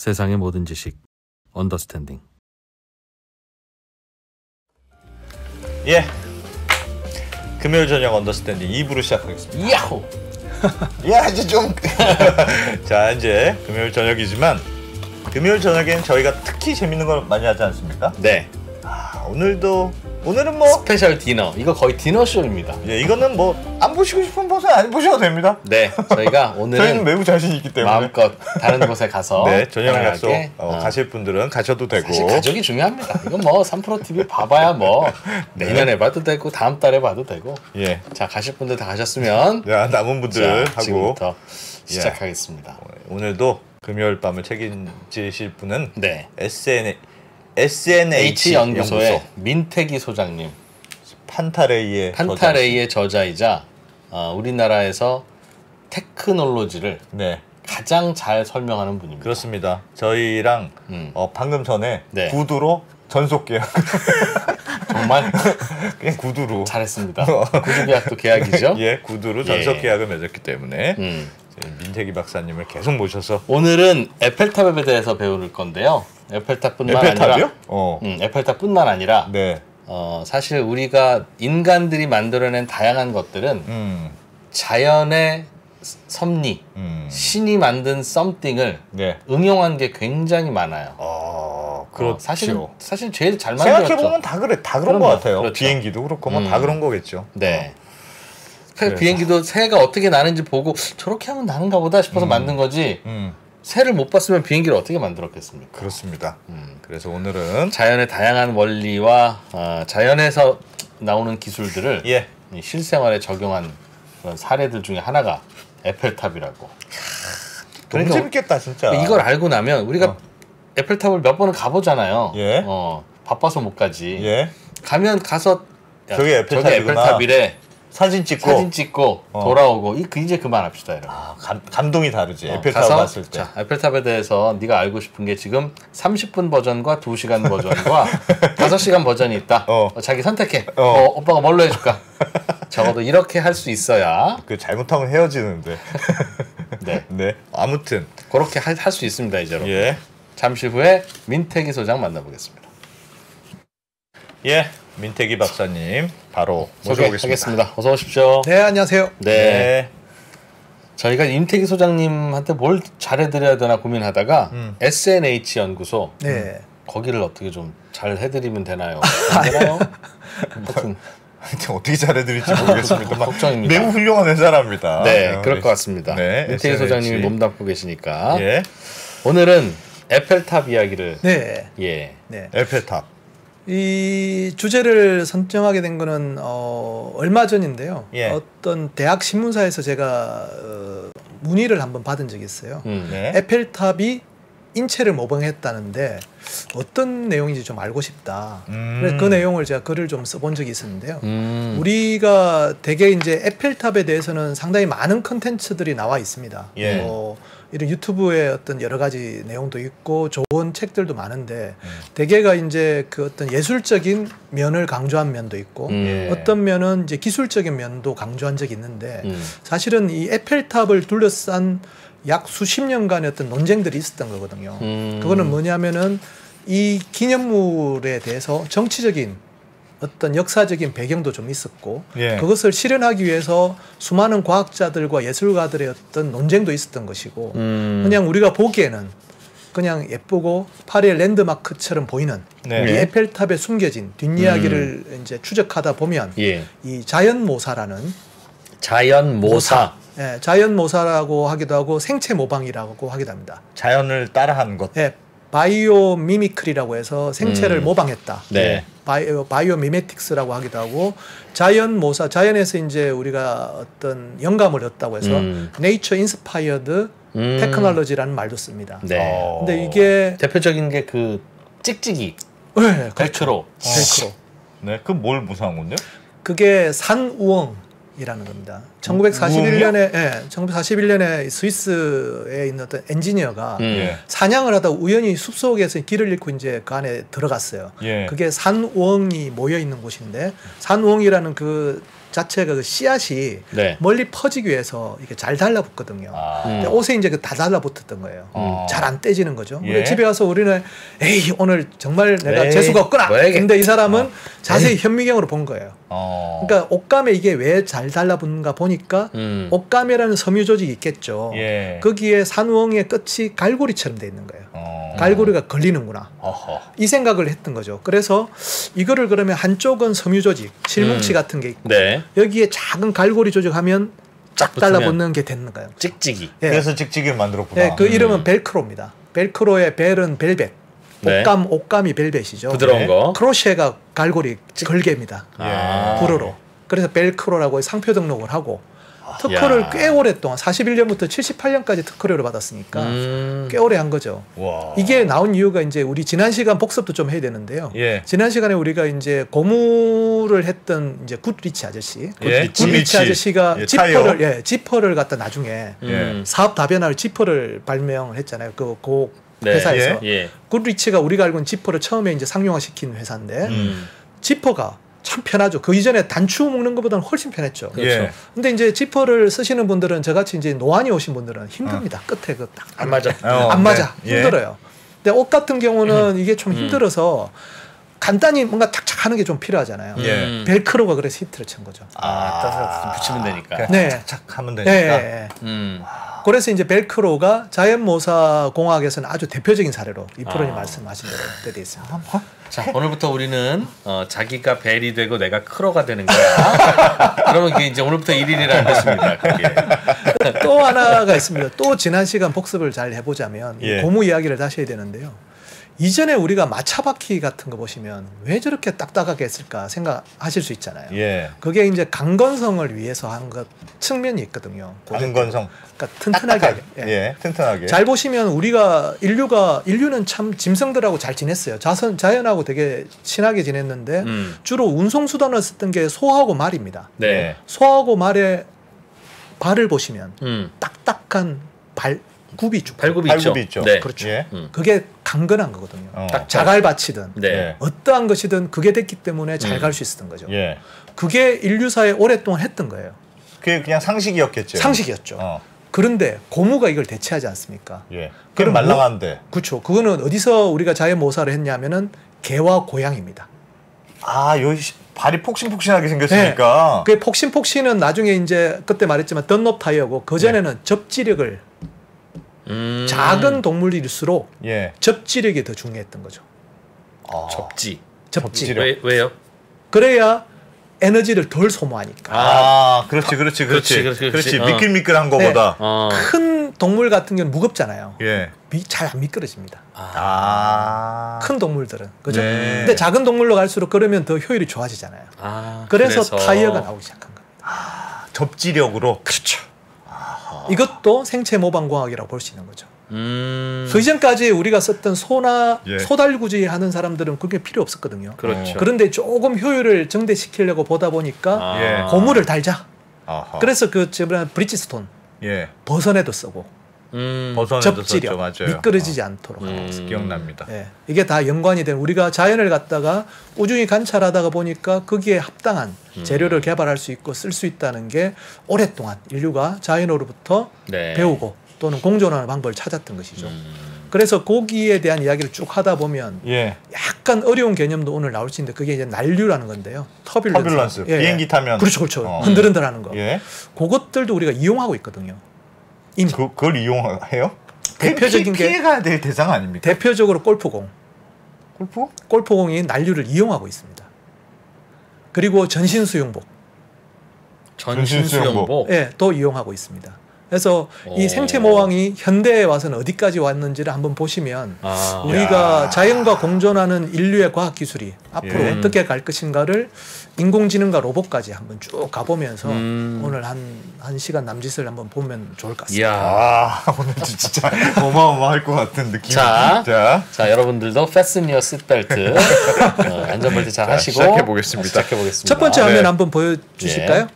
세상의 모든 지식 언더스탠딩. 예, 금요일 저녁 언더스탠딩 2부로 시작하겠습니다. 야호! 야, 이제 좀 자, 이제 금요일 저녁이지만 금요일 저녁에는 저희가 특히 재밌는 걸 많이 하지 않습니까? 네. 오늘은 뭐 스페셜 디너. 이거 거의 디너쇼입니다. 예, 이거는 뭐 안 보시고 싶은 곳은 안 보셔도 됩니다. 네, 저희가 오늘은 저희는 매우 자신 있기 때문에 마음껏 다른 곳에 가서 네, 저녁 약속 편안하게, 가실 분들은 가셔도 되고. 사실 가족이 중요합니다. 이건 뭐 3프로 TV 봐봐야 뭐 내년에 봐도 되고 다음 달에 봐도 되고. 예. 자, 가실 분들 다 가셨으면 자, 남은 분들 자, 하고 지금부터 시작하겠습니다. 오늘도 금요일 밤을 책임지실 분은 네. SNH 연구소의 민태기 소장님, 판타레이의 저자이자 우리나라에서 테크놀로지를 네. 가장 잘 설명하는 분입니다. 그렇습니다. 저희랑 방금 전에 네. 구두로 전속 계약. 정말 그냥 구두로 잘했습니다. 구두 계약도 계약이죠. 예, 구두로 전속 예. 계약을 맺었기 때문에 민태기 박사님을 계속 모셔서 오늘은 에펠탑에 대해서 배울 건데요. 에펠탑뿐만 에펠탑이요? 아니라 에펠탑뿐만 아니라 네. 사실 우리가 인간들이 만들어낸 다양한 것들은 자연의 섭리, 신이 만든 썸띵을 네. 응용한 게 굉장히 많아요. 그렇죠. 사실 제일 잘 만들었죠. 생각해보면 다 그런 그럼요. 것 같아요. 그렇죠. 비행기도 그렇고 뭐 다 그런 거겠죠. 네. 비행기도 새가 어떻게 나는지 보고 저렇게 하면 나는가 보다 싶어서 만든 거지. 새를 못 봤으면 비행기를 어떻게 만들었겠습니까? 그렇습니다. 그래서 오늘은 자연의 다양한 원리와 자연에서 나오는 기술들을 예. 실생활에 적용한 그런 사례들 중에 하나가 에펠탑이라고. 너무 그러니까 재밌겠다 진짜. 이걸 알고 나면 우리가 에펠탑을 몇 번을 가보잖아요. 예. 바빠서 못 가지. 예. 가서 저게 에펠탑이구나. 에펠탑이래. 사진 찍고 돌아오고 이제 그만합시다. 여러분. 감동이 다르지. 에펠탑 가서, 봤을 때. 자, 에펠탑에 대해서 네가 알고 싶은 게 지금 30분 버전과 2시간 버전과 5시간 버전이 있다. 자기 선택해. 오빠가 뭘로 해줄까? 적어도 이렇게 할 수 있어야. 그 잘못하면 헤어지는데. 네. 네. 아무튼 그렇게 할 수 있습니다, 이제 여러분. 예. 잠시 후에 민태기 소장 만나보겠습니다. 예. 민태기 박사님 바로 모셔보겠습니다. 소개하겠습니다. 어서 오십시오. 네, 안녕하세요. 네. 저희가 임태기 소장님한테 뭘 잘해드려야 되나 고민하다가 SNH 연구소 네. 거기를 어떻게 좀 잘 해드리면 되나요? 안 되나요? 하여튼 어떻게 잘해드릴지 모르겠습니다. 걱정입니다. 매우 훌륭한 회사랍니다. 네, 그럴 것 같습니다. 네, 임태기 소장님이 몸담고 계시니까 예. 오늘은 에펠탑 이야기를 네. 예. 네. 에펠탑. 이 주제를 선정하게 된 거는 얼마 전인데요. 예. 어떤 대학 신문사에서 제가 문의를 한번 받은 적이 있어요. 네. 에펠탑이 인체를 모방했다는데 어떤 내용인지 좀 알고 싶다. 그래서 그 내용을 제가 글을 좀 써본 적이 있었는데요. 우리가 대개 이제 에펠탑에 대해서는 상당히 많은 컨텐츠들이 나와 있습니다. 예. 이런 유튜브에 어떤 여러 가지 내용도 있고 좋은 책들도 많은데 대개가 이제 그 어떤 예술적인 면을 강조한 면도 있고 어떤 면은 이제 기술적인 면도 강조한 적이 있는데 사실은 이 에펠탑을 둘러싼 약 수십 년간의 어떤 논쟁들이 있었던 거거든요. 그거는 뭐냐면은 이 기념물에 대해서 정치적인 어떤 역사적인 배경도 좀 있었고 그것을 실현하기 위해서 수많은 과학자들과 예술가들의 어떤 논쟁도 있었던 것이고 그냥 우리가 보기에는 그냥 예쁘고 파리의 랜드마크처럼 보이는 이 에펠탑에 숨겨진 뒷이야기를 이제 추적하다 보면 이 자연모사라는 자연모사. 예, 자연모사라고 하기도 하고 생체 모방이라고 하기도 합니다. 자연을 따라한 것. 예, 바이오 미미크리라고 해서 생체를 모방했다. 네. 바이오 미메틱스라고 하기도 하고 자연모사, 자연에서 이제 우리가 어떤 영감을 얻다고 해서 네이처 인스파이어드 테크놀로지라는 말도 씁니다. 네. 근데 이게 대표적인 게 그 찍찍이. 네, 벨크로. 벨크로. 네, 그 뭘 무사한 건데요? 그게 산우엉이라는 겁니다. 1941년에 1941년에 스위스에 있는 어떤 엔지니어가 사냥을 하다 우연히 숲속에서 길을 잃고 이제 그 안에 들어갔어요. 그게 산우엉이 모여 있는 곳인데 산우엉이라는 그 자체가 그 씨앗이 멀리 퍼지기 위해서 이게 잘 달라붙거든요. 근데 옷에 이제 다 달라붙었던 거예요. 잘 안 떼지는 거죠. 근데 집에 가서 우리는 에이 오늘 정말 내가 재수가 없구나. 근데 이 사람은 자세히 현미경으로 본 거예요. 그러니까 옷감에 이게 왜 잘 달라붙는가 보니까 옷감이라는 섬유 조직이 있겠죠. 거기에 산우엉의 끝이 갈고리처럼 돼 있는 거예요. 갈고리가 걸리는구나. 이 생각을 했던 거죠. 그래서 이거를 그러면 한쪽은 섬유 조직, 실뭉치 같은 게 있고 여기에 작은 갈고리 조직하면 쫙 달라붙는 게 되는 거예요. 찍찍이. 그래서 찍찍이를 만들었구나. 그 이름은 벨크로입니다. 벨크로의 벨은 벨벳. 옷감이 벨벳이죠. 부드러운 거. 크로셰가 갈고리 걸개입니다. 불어로. 그래서 벨크로라고 상표 등록을 하고 특허를 꽤 오랫동안 41년부터 78년까지 특허료를 받았으니까 꽤 오래 한 거죠. 이게 나온 이유가 이제 우리 지난 시간 복습도 좀 해야 되는데요. 지난 시간에 우리가 이제 고무를 했던 이제 굿리치 아저씨, 굿리치 아저씨가 지퍼를 갖다 나중에 사업 다변화를 지퍼를 발명을 했잖아요. 그 회사에서 굿리치가 우리가 알고 있는 지퍼를 처음에 이제 상용화시킨 회사인데 지퍼가 참 편하죠. 그 이전에 단추 묶는 것보다는 훨씬 편했죠. 그렇죠. 근데 이제 지퍼를 쓰시는 분들은 저같이 이제 노안이 오신 분들은 힘듭니다. 끝에 그 딱 안 맞아. 안 맞아. 힘들어요. 근데 옷 같은 경우는 이게 좀 힘들어서 간단히 뭔가 탁착 하는 게 좀 필요하잖아요. 벨크로가 그래서 히트를 친 거죠. 따뜻하게 붙이면 되니까. 탁착 하면 되니까. 그래서 이제 벨크로가 자연모사 공학에서는 아주 대표적인 사례로 이 프로님 말씀하신 대로 돼 있습니다. 자, 오늘부터 우리는 자기가 벨이 되고 내가 크로가 되는 거야. 그러면 그게 이제 오늘부터 1일이라는 뜻입니다. 그게. 또 하나가 있습니다. 또 지난 시간 복습을 잘 해보자면 고무 이야기를 다시 해야 되는데요. 이전에 우리가 마차바퀴 같은 거 보시면 왜 저렇게 딱딱하게 했을까 생각하실 수 있잖아요. 그게 이제 강건성을 위해서 한 것 측면이 있거든요. 강건성. 그러니까 튼튼하게. 튼튼하게. 잘 보시면 우리가 인류는 참 짐승들하고 잘 지냈어요. 자연하고 되게 친하게 지냈는데 주로 운송수단을 썼던 게 소하고 말입니다. 소하고 말의 발을 보시면 딱딱한 발굽이 있죠. 그렇죠. 그게 강건한 거거든요. 딱 자갈밭이든 어떠한 것이든 그게 됐기 때문에 잘 갈 수 있었던 거죠. 그게 인류사에 오랫동안 했던 거예요. 그게 그냥 상식이었겠죠. 상식이었죠. 그런데 고무가 이걸 대체하지 않습니까? 그럼 말랑한데. 그렇죠. 그거는 어디서 우리가 자연모사를 했냐면은 개와 고양입니다. 여기 발이 폭신폭신하게 생겼으니까. 그 폭신폭신은 나중에 이제 그때 말했지만 던롭 타이어고 그 전에는 접지력을 작은 동물일수록 접지력이 더 중요했던 거죠. 접지. 왜요? 그래야 에너지를 덜 소모하니까. 그렇지. 미끌미끌한 거보다 큰 동물 같은 경우는 무겁잖아요. 잘 안 미끄러집니다. 큰 동물들은 그죠? 근데 작은 동물로 갈수록 그러면 더 효율이 좋아지잖아요. 그래서 타이어가 나오기 시작한 겁니다. 접지력으로. 그렇죠. 이것도 생체 모방공학이라고 볼 수 있는 거죠. 그 이전까지 우리가 썼던 소나 소달구지 하는 사람들은 그게 필요 없었거든요. 그런데 조금 효율을 증대시키려고 보다 보니까 고무를 달자. 그래서 그 브리지스톤 버선에도 쓰고 접지력 미끄러지지 않도록 기억납니다. 이게 다 연관이 된 우리가 자연을 갖다가 꾸준히 관찰하다가 보니까 거기에 합당한 재료를 개발할 수 있고 쓸 수 있다는 게 오랫동안 인류가 자연으로부터 배우고 또는 공존하는 방법을 찾았던 것이죠. 그래서 고기에 대한 이야기를 쭉 하다 보면 약간 어려운 개념도 오늘 나올 수 있는데 그게 이제 난류라는 건데요. 터뷸런스. 비행기 타면 그렇죠. 흔들흔들하는 거. 그것들도 우리가 이용하고 있거든요. 이미. 그걸 이용해요? 대표적인 게 피해가야 될 대상 아닙니까? 대표적으로 골프공. 골프공이 난류를 이용하고 있습니다. 그리고 전신수영복. 또 이용하고 있습니다. 그래서 이 생체 모방이 현대에 와서는 어디까지 왔는지를 한번 보시면 우리가 자연과 공존하는 인류의 과학 기술이 앞으로 어떻게 갈 것인가를 인공지능과 로봇까지 한번 쭉 가보면서 오늘 한 시간 남짓을 한번 보면 좋을 것 같습니다. 오늘 진짜 어마어마할 것 같은 느낌. 자, 여러분들도 fasten your seatbelt 안전벨트 잘 하시고 시작해 보겠습니다. 첫 번째 화면 한번 보여주실까요?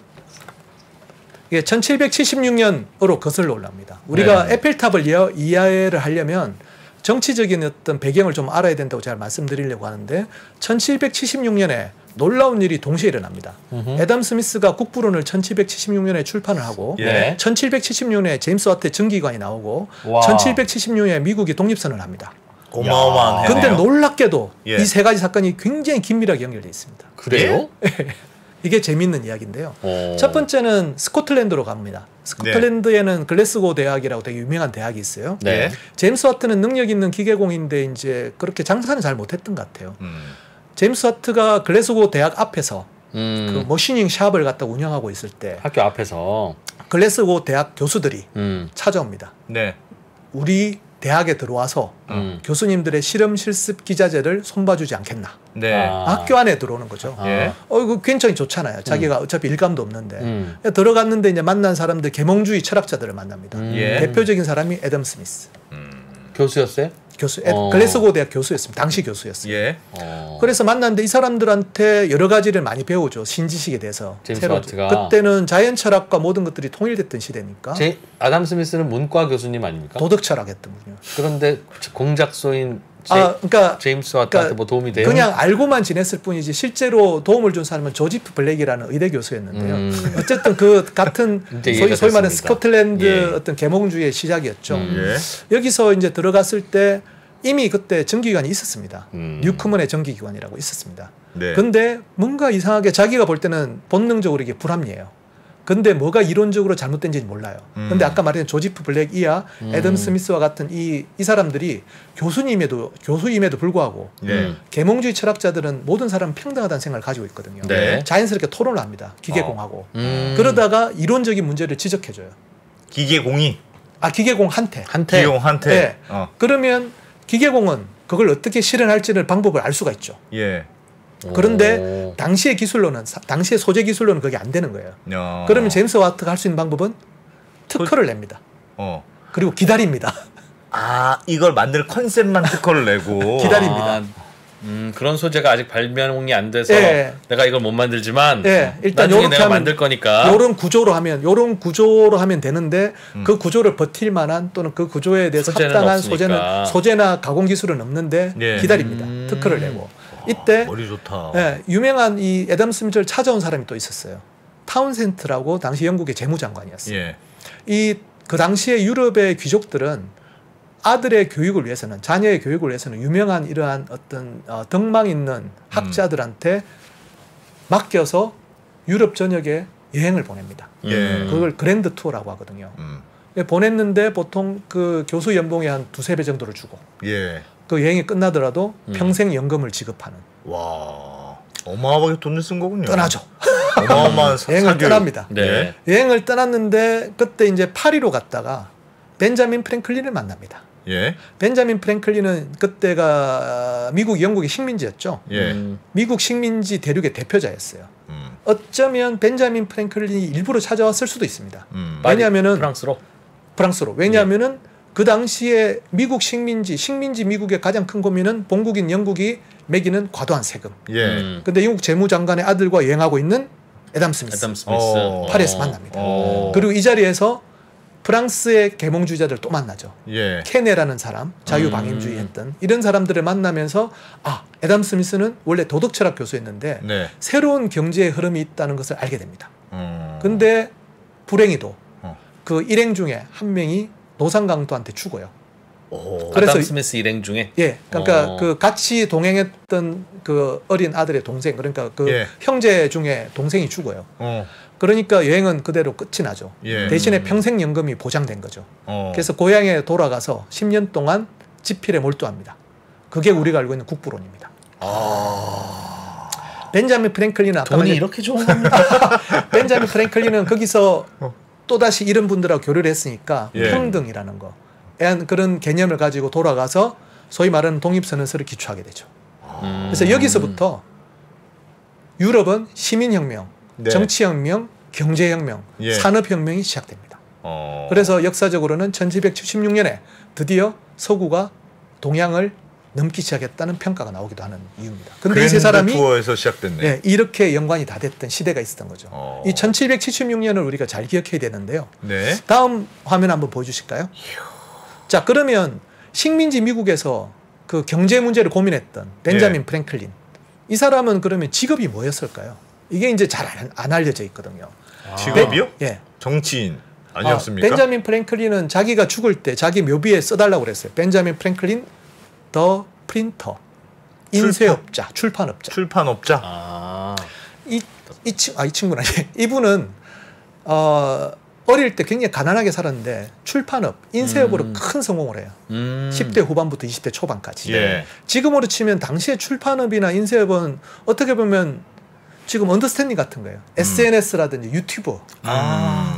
이게 1776년으로 거슬러 올라옵니다. 우리가 에펠탑을 이해를 하려면 정치적인 어떤 배경을 좀 알아야 된다고 제가 말씀드리려고 하는데 1776년에 놀라운 일이 동시에 일어납니다. 애덤 스미스가 국부론을 1776년에 출판을 하고 1776년에 제임스 와트의 전기관이 나오고 1776년에 미국이 독립선언을 합니다. 고마워만 그런데 놀랍게도 이 세 가지 사건이 굉장히 긴밀하게 연결되어 있습니다. 그래요? 이게 재미있는 이야기인데요. 첫 번째는 스코틀랜드로 갑니다. 스코틀랜드에는 글래스고 대학이라고 되게 유명한 대학이 있어요. 제임스 와트는 능력 있는 기계공인데 이제 그렇게 장사는 잘 못했던 것 같아요. 제임스 와트가 글래스고 대학 앞에서 그 머신닝 샵을 갖다 운영하고 있을 때 학교 앞에서 글래스고 대학 교수들이 찾아옵니다. 우리 대학에 들어와서 교수님들의 실험 실습 기자재를 손봐주지 않겠나. 학교 안에 들어오는 거죠. 이거 굉장히 좋잖아요. 자기가 어차피 일감도 없는데. 들어갔는데 이제 만난 사람들 계몽주의 철학자들을 만납니다. 대표적인 사람이 애덤 스미스. 교수였어요? 글래스고 대학 교수였습니다. 당시 교수였어요. 그래서 만났는데 이 사람들한테 여러 가지를 많이 배우죠. 신지식에 대해서. 제임스 와트가. 그때는 자연 철학과 모든 것들이 통일됐던 시대니까. 아담 스미스는 문과 교수님 아닙니까? 도덕 철학했던 분이요. 그런데 공작소인 제임스 와트한테 뭐 도움이 돼요? 그냥 알고만 지냈을 뿐이지 실제로 도움을 준 사람은 조지프 블랙이라는 의대 교수였는데요. 어쨌든 그 같은 소위 말하는 스코틀랜드 어떤 계몽주의의 시작이었죠. 여기서 이제 들어갔을 때 이미 그때 정기기관이 있었습니다. 뉴크먼의 정기기관이라고 있었습니다. 근데 뭔가 이상하게 자기가 볼 때는 본능적으로 이게 불합리해요. 근데 뭐가 이론적으로 잘못된지는 몰라요. 근데 아까 말했던 조지프 블랙 이하 애덤 스미스와 같은 이 사람들이 교수임에도 불구하고 계몽주의 철학자들은 모든 사람은 평등하다는 생각을 가지고 있거든요. 자연스럽게 토론을 합니다. 기계공하고. 그러다가 이론적인 문제를 지적해줘요. 기계공이? 기계공한테. 기계공한테. 그러면 기계공은 그걸 어떻게 실현할지를 방법을 알 수가 있죠. 그런데 당시의 기술로는 당시의 소재 기술로는 그게 안 되는 거예요. 그러면 제임스 와트가 할 수 있는 방법은 특허를 냅니다. 그리고 기다립니다. 이걸 만들 컨셉만 특허를 내고 기다립니다. 그런 소재가 아직 발명이 안 돼서 내가 이걸 못 만들지만 일단 나중에 내가 만들 거니까 요런 구조로 하면 되는데 그 구조를 버틸 만한 또는 그 구조에 대해서 합당한 소재나 가공 기술은 없는데 기다립니다. 특허를 내고. 이때 머리 좋다. 유명한 이 애덤 스미스를 찾아온 사람이 또 있었어요. 타운센트라고 당시 영국의 재무장관이었어요. 그 당시에 유럽의 귀족들은 아들의 교육을 위해서는 자녀의 교육을 위해서는 유명한 이러한 어떤 덕망 있는 학자들한테 맡겨서 유럽 전역에 여행을 보냅니다. 그걸 그랜드 투어라고 하거든요. 보냈는데 보통 그 교수 연봉의 한 2-3배 정도를 주고 그 여행이 끝나더라도 평생 연금을 지급하는. 와, 어마어마하게 돈을 쓴 거군요. 떠나죠. 어마어마한 여행을 떠납니다. 네. 여행을 떠났는데 그때 이제 파리로 갔다가 벤자민 프랭클린을 만납니다. 예. 벤자민 프랭클린은 그때가 미국, 영국의 식민지였죠. 예. 미국 식민지 대륙의 대표자였어요. 어쩌면 벤자민 프랭클린이 일부러 찾아왔을 수도 있습니다. 왜냐하면은 프랑스로. 왜냐하면은 그 당시에 미국 식민지 미국의 가장 큰 고민은 본국인 영국이 매기는 과도한 세금. 예. 근데 영국 재무장관의 아들과 여행하고 있는 애덤 스미스. 파리에서 만납니다. 그리고 이 자리에서 프랑스의 계몽주의자들 또 만나죠. 예. 케네라는 사람, 자유방임주의 했던 이런 사람들을 만나면서 애덤 스미스는 원래 도덕철학 교수였는데 네. 새로운 경제의 흐름이 있다는 것을 알게 됩니다. 근데 불행히도 그 일행 중에 한 명이 노상강도한테 죽어요. 그래서 애덤 스미스 일행 중에? 예, 그러니까 그 같이 동행했던 그 어린 아들의 동생, 그러니까 그 형제 중에 동생이 죽어요. 그러니까 여행은 그대로 끝이 나죠. 대신에 평생연금이 보장된 거죠. 그래서 고향에 돌아가서 10년 동안 지필에 몰두합니다. 그게 우리가 알고 있는 국부론입니다. 벤자민 프랭클린은 아까 돈이 이렇게 좋은 겁니다. 벤자민 프랭클린은 거기서 또다시 이런 분들하고 교류를 했으니까 평등이라는 거, 그런 개념을 가지고 돌아가서 소위 말하는 독립선언서를 기초하게 되죠. 그래서 여기서부터 유럽은 시민혁명, 정치혁명, 경제혁명, 산업혁명이 시작됩니다. 그래서 역사적으로는 1776년에 드디어 서구가 동양을 넘기 시작했다는 평가가 나오기도 하는 이유입니다. 근데 이 세 사람이 투어에서 시작됐네. 네, 이렇게 연관이 다 됐던 시대가 있었던 거죠. 이 1776년을 우리가 잘 기억해야 되는데요. 네. 다음 화면 한번 보여주실까요? 자, 그러면 식민지 미국에서 그 경제 문제를 고민했던 벤자민 프랭클린, 이 사람은 그러면 직업이 뭐였을까요? 이게 이제 잘 안 알려져 있거든요. 직업이요? 예. 정치인 아니었습니까? 벤자민 프랭클린은 자기가 죽을 때 자기 묘비에 써달라고 그랬어요. 벤자민 프랭클린 더 프린터, 인쇄업자, 출판업자. 출판업자. 이 친구는 아니, 이분은 어릴 때 굉장히 가난하게 살았는데 출판업, 인쇄업으로 큰 성공을 해요. 10대 후반부터 20대 초반까지. 예. 지금으로 치면 당시에 출판업이나 인쇄업은 어떻게 보면 지금 언더스탠딩 같은 거예요. SNS라든지 유튜브.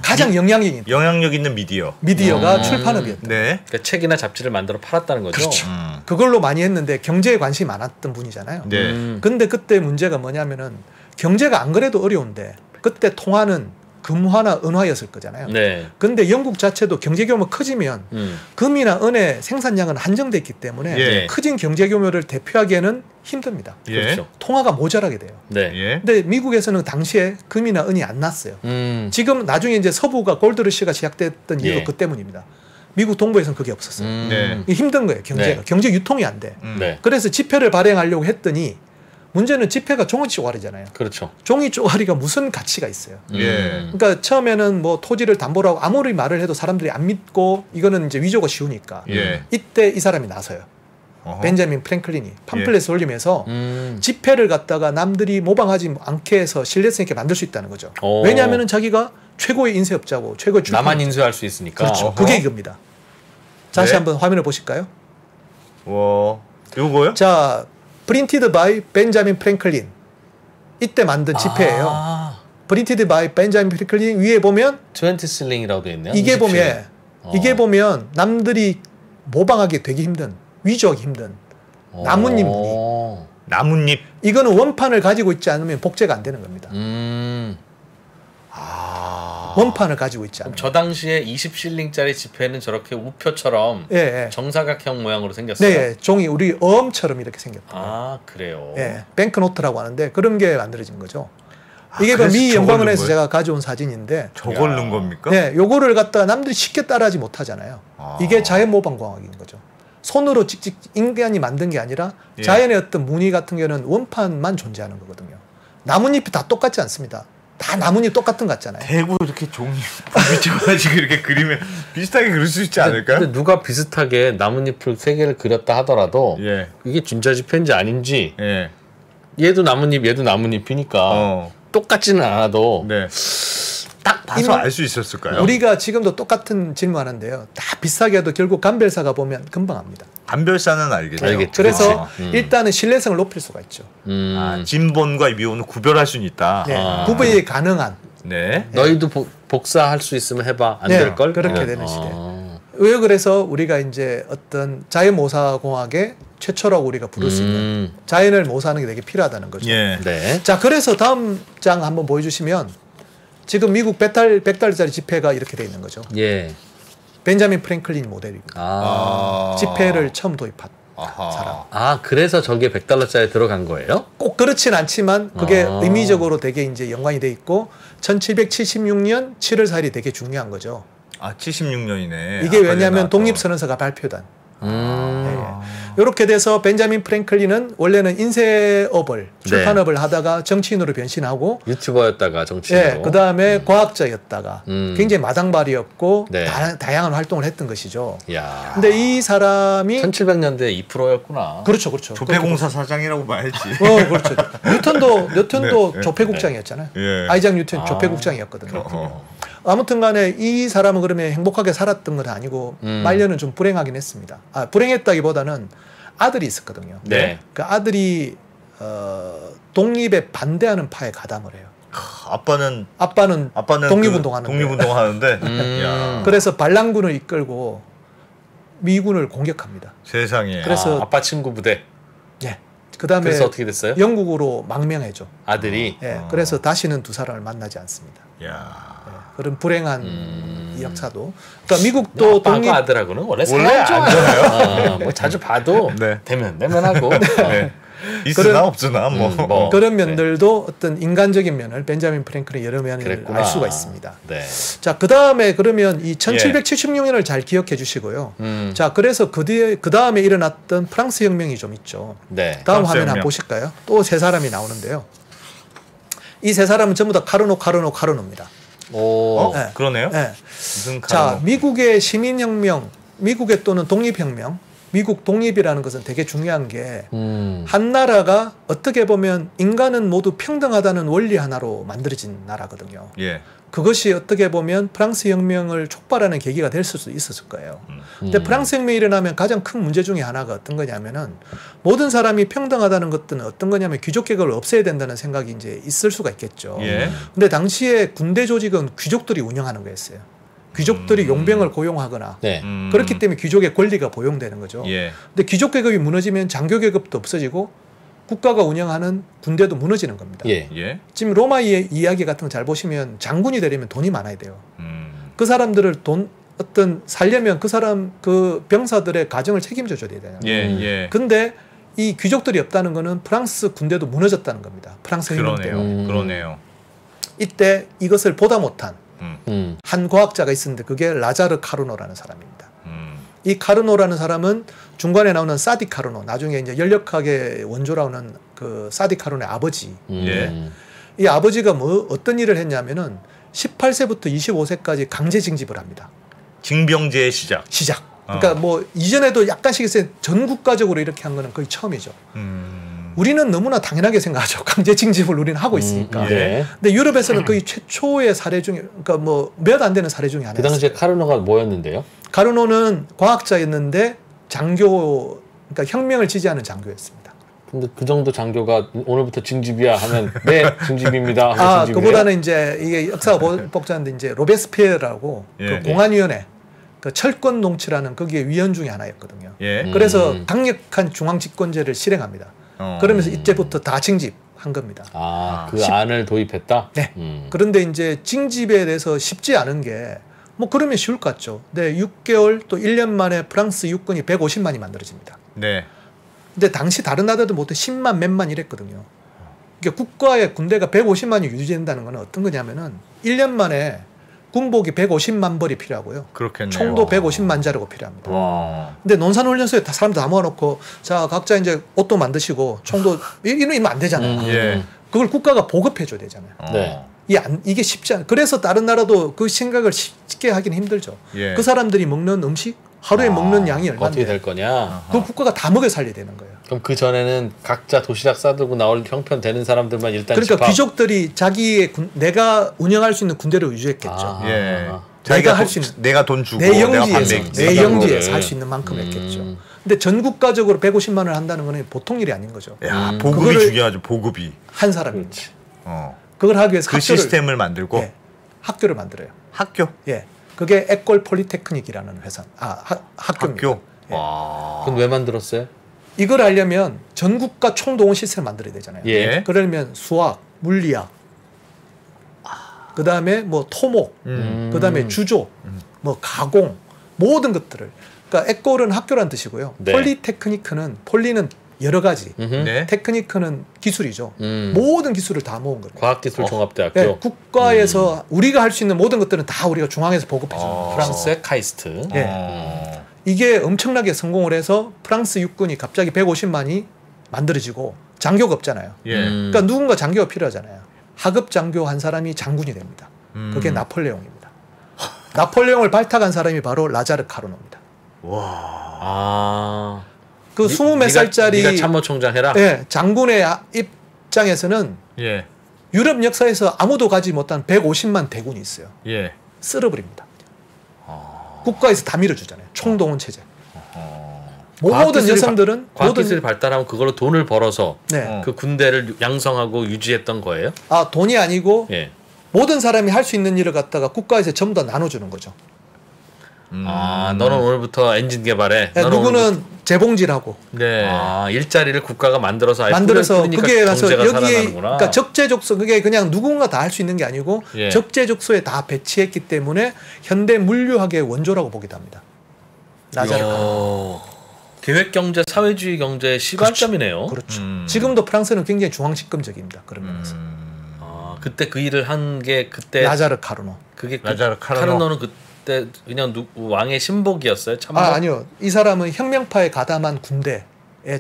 가장 영향력 있는 미디어가 출판업이었다. 네. 그러니까 책이나 잡지를 만들어 팔았다는 거죠. 그렇죠. 그걸로 많이 했는데 경제에 관심이 많았던 분이잖아요. 네. 근데 그때 문제가 뭐냐면은 경제가 안 그래도 어려운데 그때 통화는 금화나 은화였을 거잖아요. 네. 근데 영국 자체도 경제 규모가 커지면 금이나 은의 생산량은 한정돼 있기 때문에 예. 커진 경제 규모를 대표하기에는 힘듭니다. 예. 그렇죠. 통화가 모자라게 돼요. 네. 예. 근데 미국에서는 당시에 금이나 은이 안 났어요. 지금 나중에 이제 서부가 골드러시가 시작됐던 이유가 예. 그 때문입니다. 미국 동부에서는 그게 없었어요. 네. 이게 힘든 거예요. 경제가. 네. 경제 유통이 안 돼. 네. 그래서 지폐를 발행하려고 했더니 문제는 지폐가 종이 쪼가리잖아요. 그렇죠. 종이 쪼가리가 무슨 가치가 있어요. 예. 그러니까 처음에는 뭐 토지를 담보로 하고 아무리 말을 해도 사람들이 안 믿고 이거는 이제 위조가 쉬우니까 예. 이때 이 사람이 나서요. 벤자민 프랭클린이 팜플렛을 올리면서 지폐를 갖다가 남들이 모방하지 않게 해서 신뢰성 있게 만들 수 있다는 거죠. 왜냐하면 자기가 최고의 인쇄업자고 최고의 출판 나만 인수할 수 있으니까. 그렇죠. 그게 이겁니다. 다시 네. 한번 화면을 보실까요? 요거요? 자, 프린티드 바이 벤자민 프랭클린. 이때 만든 지폐예요. 프린티드 바이 벤자민 프랭클린 위에 보면 20 실링이라고 되어 있네요. 이게 20 이게 보면 남들이 모방하기 되게 힘든, 위조하기 힘든 나뭇잎 무늬. 나뭇잎. 이거는 원판을 가지고 있지 않으면 복제가 안 되는 겁니다. 원판을 가지고 있지 않으면. 저 당시에 20 실링짜리 지폐는 저렇게 우표처럼 예. 정사각형 모양으로 생겼어요. 네, 종이 우리 어음처럼 이렇게 생겼다. 아, 그래요. 예, 뱅크노트라고 하는데 그런 게 만들어진 거죠. 이게 그래서 미 저걸 연방은행에서 넣은 제가 가져온 사진인데, 저걸 넣은 겁니까? 네, 요거를 갖다가 남들이 쉽게 따라하지 못하잖아요. 이게 자연 모방 공학인 거죠. 손으로 직접 인간이 만든 게 아니라 예. 자연의 어떤 무늬 같은 경우는 원판만 존재하는 거거든요. 나뭇잎이 다 똑같지 않습니다. 다 나뭇잎 똑같은 것 같잖아요. 대구 이렇게 종이 붙여가지고 이렇게 그리면 비슷하게 그릴 수 있지 않을까요? 근데 누가 비슷하게 나뭇잎을 3개를 그렸다 하더라도 예. 이게 진짜 지폐인지 아닌지 예. 얘도 나뭇잎 얘도 나뭇잎이니까 똑같지는 않아도 네. 딱 봐서 알 수 있었을까요? 우리가 지금도 똑같은 질문하는데요. 다 비슷하게 해도 결국 감별사가 보면 금방 압니다. 감별사는 알겠죠. 그래서 일단은 신뢰성을 높일 수가 있죠. 진본과 미온을 구별할 수는 있다. 네. 구분이 가능한. 네. 너희도 복사할 수 있으면 해봐. 안 될 걸? 그렇게 되는 시대. 왜 그래서 우리가 이제 어떤 자연모사공학의 최초라고 우리가 부를 수 있는 자연을 모사하는 게 되게 필요하다는 거죠. 예. 네. 자, 그래서 다음 장 한번 보여주시면 지금 미국 100달러짜리 지폐가 이렇게 돼 있는 거죠. 예. 벤자민 프랭클린 모델입니다. 지폐를 처음 도입한 사람. 그래서 저게 100달러짜리 들어간 거예요? 꼭 그렇진 않지만 그게 의미적으로 되게 이제 연관이 돼 있고 1776년 7월 4일이 되게 중요한 거죠. 76년이네. 이게 왜냐하면 독립선언서가 발표된. 이렇게 돼서 벤자민 프랭클린은 원래는 인쇄업을 출판업을 하다가 정치인으로 변신하고 유튜버였다가 정치인으로. 그 다음에 과학자였다가 굉장히 마당발이었고 네. 다양한 활동을 했던 것이죠. 야. 근데 이 사람이 1700년대 2%였구나. 그렇죠. 조폐공사 사장이라고 봐야지. 그렇죠. 뉴턴도 네. 조폐국장이었잖아요. 예. 아이작 뉴턴 조폐국장이었거든요. 아무튼 간에 이 사람은 그러면 행복하게 살았던 건 아니고 말년은 좀 불행하긴 했습니다. 불행했다기보다는 아들이 있었거든요. 네. 그 아들이 독립에 반대하는 파에 가담을 해요. 아빠는 독립운동하는데 그래서 반란군을 이끌고 미군을 공격합니다. 세상에. 그래서 아빠 친구 부대. 예. 그다음에 그래서 어떻게 됐어요? 영국으로 망명해죠. 아들이. 예. 그래서 다시는 두 사람을 만나지 않습니다. 그런 불행한 이 역사도. 그러니까 미국도 독립 아들하고는 원래 안 좋아요. 뭐 자주 봐도 네. 대면하고 네. 있으나 없으나 뭐. 그런 면들도 어떤 인간적인 면을 벤자민 프랭클의 여러 면을 그랬구나. 알 수가 있습니다. 네. 자, 그 다음에 그러면 이 1776년을 잘 기억해 주시고요. 자, 그래서 그 다음에 일어났던 프랑스 혁명이 좀 있죠. 네. 다음 프랑스 화면 혁명. 한번 보실까요? 또 세 사람이 나오는데요. 이 세 사람은 전부 다 카르노입니다. 오. 네. 그러네요. 네. 무슨 자, 미국의 시민혁명, 미국의 또는 독립혁명, 미국 독립이라는 것은 되게 중요한 게 한 나라가 어떻게 보면 인간은 모두 평등하다는 원리 하나로 만들어진 나라거든요. 예. 그것이 어떻게 보면 프랑스 혁명을 촉발하는 계기가 될 수도 있었을 거예요. 근데 프랑스 혁명이 일어나면 가장 큰 문제 중에 하나가 어떤 거냐면은 모든 사람이 평등하다는 것들은 어떤 거냐면 귀족 계급을 없애야 된다는 생각이 이제 있을 수가 있겠죠. 예. 근데 당시에 군대 조직은 귀족들이 운영하는 거였어요. 귀족들이 용병을 고용하거나 네. 그렇기 때문에 귀족의 권리가 보용되는 거죠. 예. 근데 귀족 계급이 무너지면 장교 계급도 없어지고 국가가 운영하는 군대도 무너지는 겁니다. 예. 예. 지금 로마의 이야기 같은 거 잘 보시면 장군이 되려면 돈이 많아야 돼요. 그 사람들을 어떤 살려면 그 사람 그 병사들의 가정을 책임져 줘야 되잖아요. 예. 예. 근데 이 귀족들이 없다는 거는 프랑스 군대도 무너졌다는 겁니다. 프랑스 혁명 때문에. 그러네요. 이때 이것을 보다 못한 음. 한 과학자가 있었는데 그게 라자르 카르노라는 사람입니다. 이 카르노라는 사람은 중간에 나오는 사디 카르노, 나중에 이제 연력학의 원조라는 그 사디 카르노의 아버지. 예. 이 아버지가 뭐 어떤 일을 했냐면은 18세부터 25세까지 강제 징집을 합니다. 징병제의 시작. 그러니까 뭐 이전에도 약간씩 있어요. 전 국가적으로 이렇게 한 거는 거의 처음이죠. 우리는 너무나 당연하게 생각하죠. 강제 징집을 우리는 하고 있으니까. 네. 근데 유럽에서는 거의 최초의 사례 중에, 그러니까 뭐 몇 안 되는 사례 중에 하나였어요. 그 당시에 카르노가 뭐였는데요? 카르노는 과학자였는데 장교, 그러니까 혁명을 지지하는 장교였습니다. 근데 그 정도 장교가 오늘부터 징집이야 하면 네 징집입니다. 아, 그보다는 이제 이게 역사가 복잡한데 이제 로베스피에르라고 예. 그 공안위원회, 그 철권 농치라는 거기에 위원 중에 하나였거든요. 예. 그래서 강력한 중앙 집권제를 실행합니다. 그러면서 이때부터 다 징집한 겁니다. 아, 그 안을 도입했다? 네. 그런데 이제 징집에 대해서 쉽지 않은 게 뭐 그러면 쉬울 것 같죠. 네, 6개월 또 1년 만에 프랑스 육군이 150만이 만들어집니다. 네. 근데 당시 다른 나라도 못해 10만 몇만 이랬거든요. 그러니까 국가의 군대가 150만이 유지된다는 건 어떤 거냐면은 1년 만에 군복이 150만 벌이 필요하고요. 그렇겠네요. 총도 150만 자루가 필요합니다. 와. 근데 논산훈련소에 다 사람들 다 모아놓고 자 각자 이제 옷도 만드시고 총도 이러면 안 되잖아요. 예. 그걸 국가가 보급해줘야 되잖아요. 네. 이게 쉽지 않아요. 그래서 다른 나라도 그 생각을 쉽게 하기는 힘들죠. 예. 그 사람들이 먹는 음식 하루에 먹는 양이 어떻게 얼마인데 될 거냐? 그 국가가 다 먹여 살려야 되는 거예요. 그럼 그 전에는 각자 도시락 싸들고 나올 형편 되는 사람들만 일단 그러니까 집합. 귀족들이 자기의 내가 운영할 수 있는 군대를 유지했겠죠. 아. 예. 내가 할 수 있는 내가 돈 주고 내 내가 영지에서 밥 내 내기. 영지에서 할 수 있는 만큼 했겠죠. 근데 전 국가적으로 150만 원을 한다는 거는 보통 일이 아닌 거죠. 야, 보급이 그거를 중요하죠. 보급이. 한 사람입니다. 그렇지. 그걸 하기 위해서 그 학교를 시스템을 만들고 예, 학교를 만들어요. 학교. 예, 그게 에콜 폴리테크닉이라는 회사, 학교입니다. 학교. 예. 와. 그건 왜 만들었어요? 이걸 하려면 전 국가 총동원 시스템을 만들어야 되잖아요. 예. 그러려면 수학, 물리학, 그 다음에 뭐 토목, 그 다음에 주조, 뭐 가공, 모든 것들을. 그러니까 에콜은 학교란 뜻이고요. 네. 폴리테크니크는 폴리는 여러 가지, 네. 테크니크는 기술이죠. 모든 기술을 다 모은 겁니다. 과학기술종합대학교. 네, 국가에서 우리가 할 수 있는 모든 것들은 다 우리가 중앙에서 보급해 주는 거예요. 프랑스의 카이스트. 예. 이게 엄청나게 성공을 해서 프랑스 육군이 갑자기 150만이 만들어지고 장교가 없잖아요. 예. 그러니까 누군가 장교가 필요하잖아요. 하급 장교 한 사람이 장군이 됩니다. 그게 나폴레옹입니다. 나폴레옹을 발탁한 사람이 바로 라자르 카르노입니다. 아. 그 20몇 살짜리 네가 참모총장 해라. 예, 장군의 입장에서는 예. 유럽 역사에서 아무도 가지 못한 150만 대군이 있어요. 예. 쓸어버립니다. 국가에서 다 밀어주잖아요. 총동원 체제. 모든 여성들은 과학기술이 발달하면 그걸로 돈을 벌어서 네. 그 군대를 양성하고 유지했던 거예요? 돈이 아니고 예. 모든 사람이 할 수 있는 일을 갖다가 국가에서 전부 다 나눠주는 거죠. 너는 오늘부터 엔진 개발해. 네, 누구는 재봉질하고. 네. 일자리를 국가가 만들어서 그게 가서 여기에 살아나는구나. 그러니까 적재적소 그게 그냥 누군가 다 할 수 있는 게 아니고 예. 적재적소에 다 배치했기 때문에 현대 물류학의 원조라고 보기도 합니다. 라자르 카르노. 계획경제, 사회주의 경제의 시발점이네요. 그렇죠. 지금도 프랑스는 굉장히 중앙집권적입니다. 그런 면에서. 그때 그 일을 한 게 그때 라자르 카르노. 그게 라자르 카르노는 그때 그냥 왕의 신복이었어요. 참복? 아니요. 이 사람은 혁명파에 가담한 군대의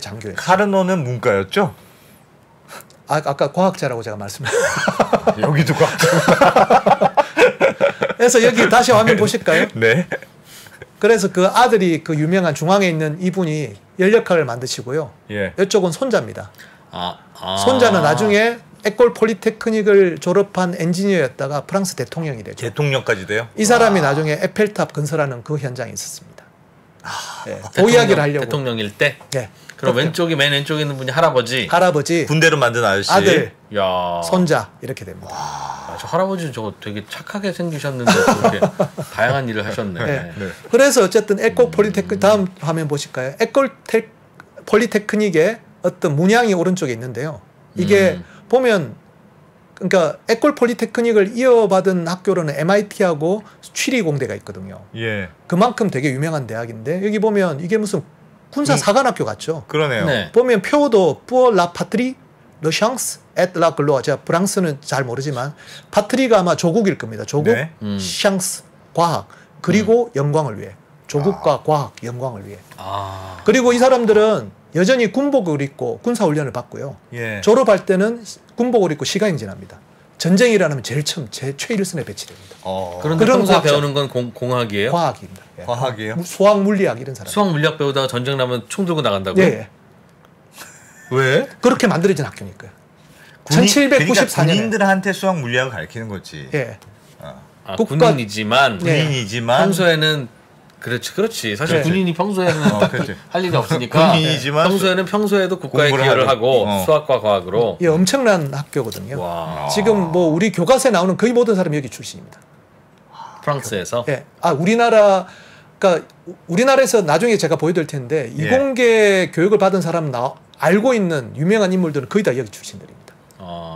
장교예요. 카르노는 문과였죠? 아까 과학자라고 제가 말씀드렸어요. 여기도 과학자. 그래서 여기 다시 화면 보실까요? 네. 그래서 그 아들이 그 유명한 중앙에 있는 이분이 연력학을 만드시고요. 예. 이쪽은 손자입니다. 손자는 나중에 에콜 폴리테크닉을 졸업한 엔지니어였다가 프랑스 대통령이 되죠. 대통령까지 돼요? 이 사람이 나중에 에펠탑 건설하는 그 현장에 있었습니다. 네. 그 이야기를 하려고. 대통령일 때? 네. 그럼 왼쪽에 맨 왼쪽에 있는 분이 할아버지. 군대로 만든 아저씨. 아들. 야. 손자 이렇게 됩니다. 저 할아버지는 저거 되게 착하게 생기셨는데 그렇게 다양한 일을 하셨네. 네. 그래서 어쨌든 에콜 폴리테크닉 다음 화면 보실까요? 에콜 폴리테크닉의 어떤 문양이 오른쪽에 있는데요. 이게 보면 그러니까 에콜 폴리테크닉을 이어받은 학교로는 MIT하고 취리 공대가 있거든요. 예. 그만큼 되게 유명한 대학인데 여기 보면 이게 무슨 군사 사관학교 같죠. 그러네요. 네. 보면 표도 pour la patrie, le chance et la gloire. 제가 프랑스는 잘 모르지만 파트리가 아마 조국일 겁니다. 조국, 네. 샹스, 과학, 그리고 영광을 위해. 조국과 과학, 영광을 위해. 그리고 이 사람들은 여전히 군복을 입고 군사훈련을 받고요. 예. 졸업할 때는 군복을 입고 시가행진합니다. 전쟁이라면 제일 처음 최일선에 배치됩니다. 그런데 그런 평소에 과학자. 배우는 건 공학이에요? 과학입니다. 예. 과학이에요? 수학, 물리학 이런 사람. 수학 물리학 배우다가 전쟁 나면 총 들고 나간다고요? 예. 왜? 그렇게 만들어진 학교니까요. 그러니까 1794년에. 군인들한테 수학 물리학을 가르치는 거지. 예. 국가... 군인이지만 평소에는 그렇지. 사실 네. 군인이 평소에는 할 일이 없으니까 군인이지만 평소에도 국가에 기여를 하고 수학과 과학으로. 예, 엄청난 학교거든요. 와. 지금 뭐 우리 교과서에 나오는 거의 모든 사람이 여기 출신입니다. 프랑스에서. 예. 그러니까 우리나라에서 나중에 제가 보여드릴 텐데 이공계 교육을 받은 사람 알고 있는 유명한 인물들은 거의 다 여기 출신들입니다.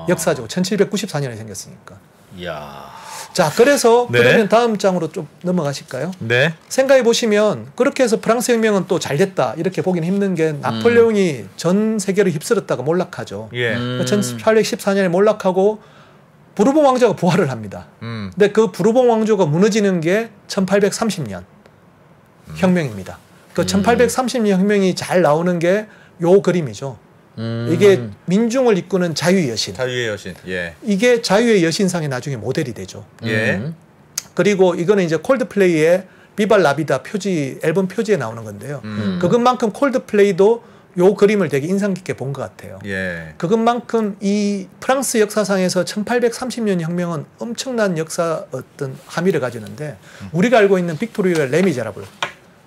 역사적으로 1794년에 생겼으니까. 이야. 자, 그래서 네. 그러면 다음 장으로 좀 넘어가실까요? 네. 생각해 보시면 그렇게 해서 프랑스 혁명은 또 잘 됐다 이렇게 보긴 힘든 게 나폴레옹이 전 세계를 휩쓸었다가 몰락하죠. 예. 1814년에 몰락하고 부르봉 왕조가 부활을 합니다. 근데 그 부르봉 왕조가 무너지는 게 1830년 혁명입니다. 그 1830년 혁명이 잘 나오는 게 요 그림이죠. 이게 민중을 이끄는 자유의 여신. 자유의 여신. 예. 이게 자유의 여신상의 나중에 모델이 되죠. 예. 그리고 이거는 이제 콜드플레이의 비발 라비다 표지 앨범 표지에 나오는 건데요. 그것만큼 콜드플레이도 요 그림을 되게 인상 깊게 본 것 같아요. 예. 그것만큼 이 프랑스 역사상에서 1830년 혁명은 엄청난 역사 어떤 함의를 가지는데 우리가 알고 있는 빅토르의 레미제라블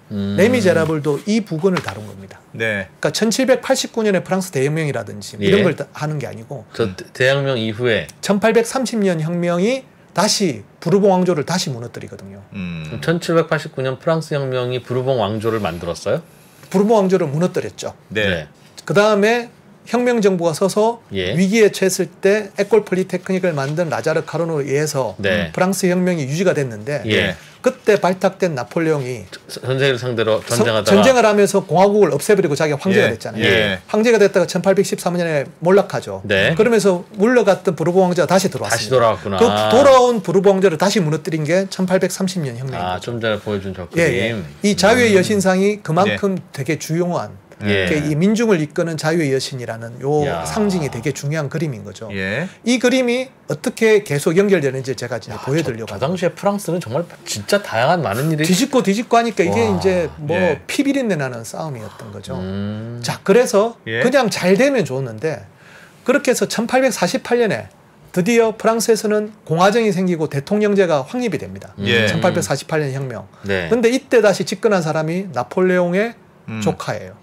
레미제라블도 이 부분을 다룬 겁니다. 네. 그러니까 1789년에 프랑스 대혁명이라든지 이런 걸 하는 게 아니고 저 대혁명 이후에 1830년 혁명이 다시 부르봉 왕조를 다시 무너뜨리거든요. 1789년 프랑스 혁명이 부르봉 왕조를 만들었어요? 부르봉 왕조를 무너뜨렸죠. 네. 그 다음에 혁명 정부가 서서 위기에 처했을 때 에콜 폴리테크닉을 만든 라자르 카르노에 의해서 프랑스 혁명이 유지가 됐는데 그때 발탁된 나폴레옹이 전세를 상대로 전쟁을 하면서 공화국을 없애버리고 자기가 황제가 됐잖아요. 황제가 됐다가 1813년에 몰락하죠. 그러면서 물러갔던 부르봉 왕조가 다시 들어왔습니다. 다시 돌아왔구나. 그 돌아온 부르봉 왕조를 다시 무너뜨린 게 1830년 혁명입니다. 좀 전에 보여준 저 그림. 이 자유의 여신상이 그만큼 되게 주요한 이 민중을 이끄는 자유의 여신이라는 요 상징이 되게 중요한 그림인 거죠. 이 그림이 어떻게 계속 연결되는지 제가 이제 보여드리려고. 저 당시에 프랑스는 정말 진짜 다양한 많은 일이 뒤집고 하니까 이게 이제 뭐 피비린내 나는 싸움이었던 거죠. 자, 그래서 그냥 잘 되면 좋았는데 그렇게 해서 1848년에 드디어 프랑스에서는 공화정이 생기고 대통령제가 확립이 됩니다. 1848년 혁명. 근데 이때 다시 집권한 사람이 나폴레옹의 조카예요.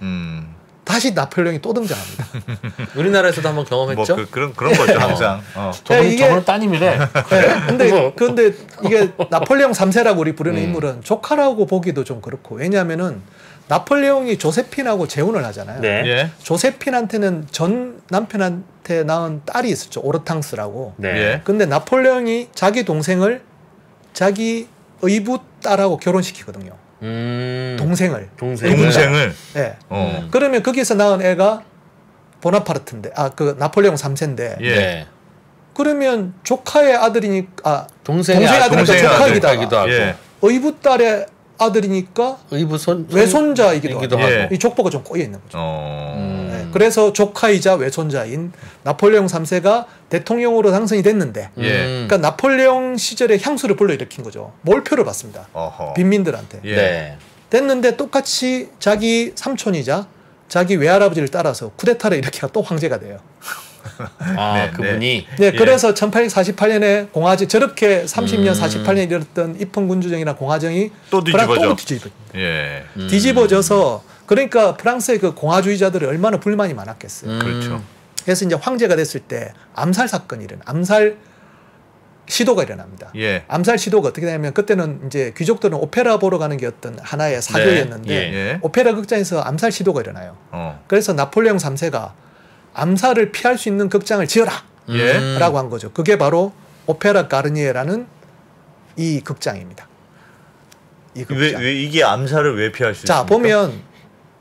다시 나폴레옹이 또 등장합니다. 우리나라에서도 한번 경험했죠. 뭐 그런 거죠 항상. 저분은 따님이래. 네, 근데 이게 나폴레옹 3세라고 우리 부르는 인물은 조카라고 보기도 좀 그렇고 왜냐하면은 나폴레옹이 조세핀하고 재혼을 하잖아요. 네. 예. 조세핀한테는 전 남편한테 낳은 딸이 있었죠. 오르탕스라고. 네. 예. 근데 나폴레옹이 자기 동생을 자기 의붓 딸하고 결혼시키거든요. 동생을. 네. 그러면 거기서 낳은 애가 보나파르트인데, 그 나폴레옹 3세인데. 예. 그러면 조카의 아들이니까, 동생의 아들이니까 조카이기도 하고, 예. 의붓 딸의 아들이니까 외손자이기도 하고, 예. 이 족보가 좀 꼬여 있는 거죠. 네. 그래서 조카이자 외손자인 나폴레옹 3세가 대통령으로 당선이 됐는데, 그러니까 나폴레옹 시절에 향수를 불러일으킨 거죠. 몰표를 받습니다. 빈민들한테. 예. 네. 됐는데 똑같이 자기 삼촌이자 자기 외할아버지를 따라서 쿠데타를 일으켜가 또 황제가 돼요. 그분이. 네, 그래서 1848년에 공화정 저렇게 30년 48년 이뤘던 입헌군주정이나 공화정이 또 뒤집어져. 뒤집어져서 그러니까 프랑스의 그 공화주의자들이 얼마나 불만이 많았겠어요. 그렇죠. 그래서 이제 황제가 됐을 때 암살 사건이 암살 시도가 일어납니다. 예. 암살 시도가 어떻게 되냐면 그때는 이제 귀족들은 오페라 보러 가는 게 어떤 하나의 사교였는데 오페라 극장에서 암살 시도가 일어나요. 그래서 나폴레옹 3세가 암살을 피할 수 있는 극장을 지어라! 라고 한 거죠. 그게 바로 오페라 가르니에라는 이 극장입니다. 이 극장. 왜 이게 암살을 왜 피할 수 있습니까? 자, 보면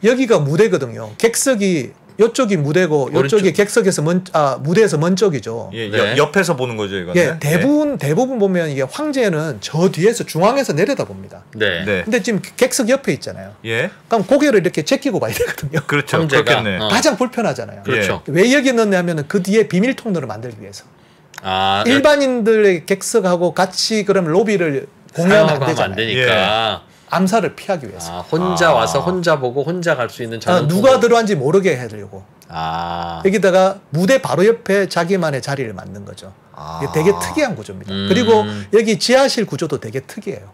여기가 무대거든요. 객석이 이쪽이 무대고 이쪽이 객석에서 무대에서 먼 쪽이죠. 예, 옆에서 보는 거죠, 이거는. 예, 대부분 보면 이게 황제는 저 뒤에서 중앙에서 내려다 봅니다. 네. 근데 지금 객석 옆에 있잖아요. 예. 그럼 고개를 이렇게 제끼고 봐야 되거든요. 그렇죠. 황제가. 그렇겠네. 가장 불편하잖아요. 그렇죠. 왜 여기 넣냐면은 그 뒤에 비밀 통로를 만들기 위해서. 일반인들의 객석하고 같이 그럼 로비를 공유하면 안 되잖아요. 암살을 피하기 위해서. 혼자 와서 혼자 보고 혼자 갈 수 있는 누가 들어왔는지 모르게 해주려고. 여기다가 무대 바로 옆에 자기만의 자리를 만든 거죠. 이게 되게 특이한 구조입니다. 그리고 여기 지하실 구조도 되게 특이해요.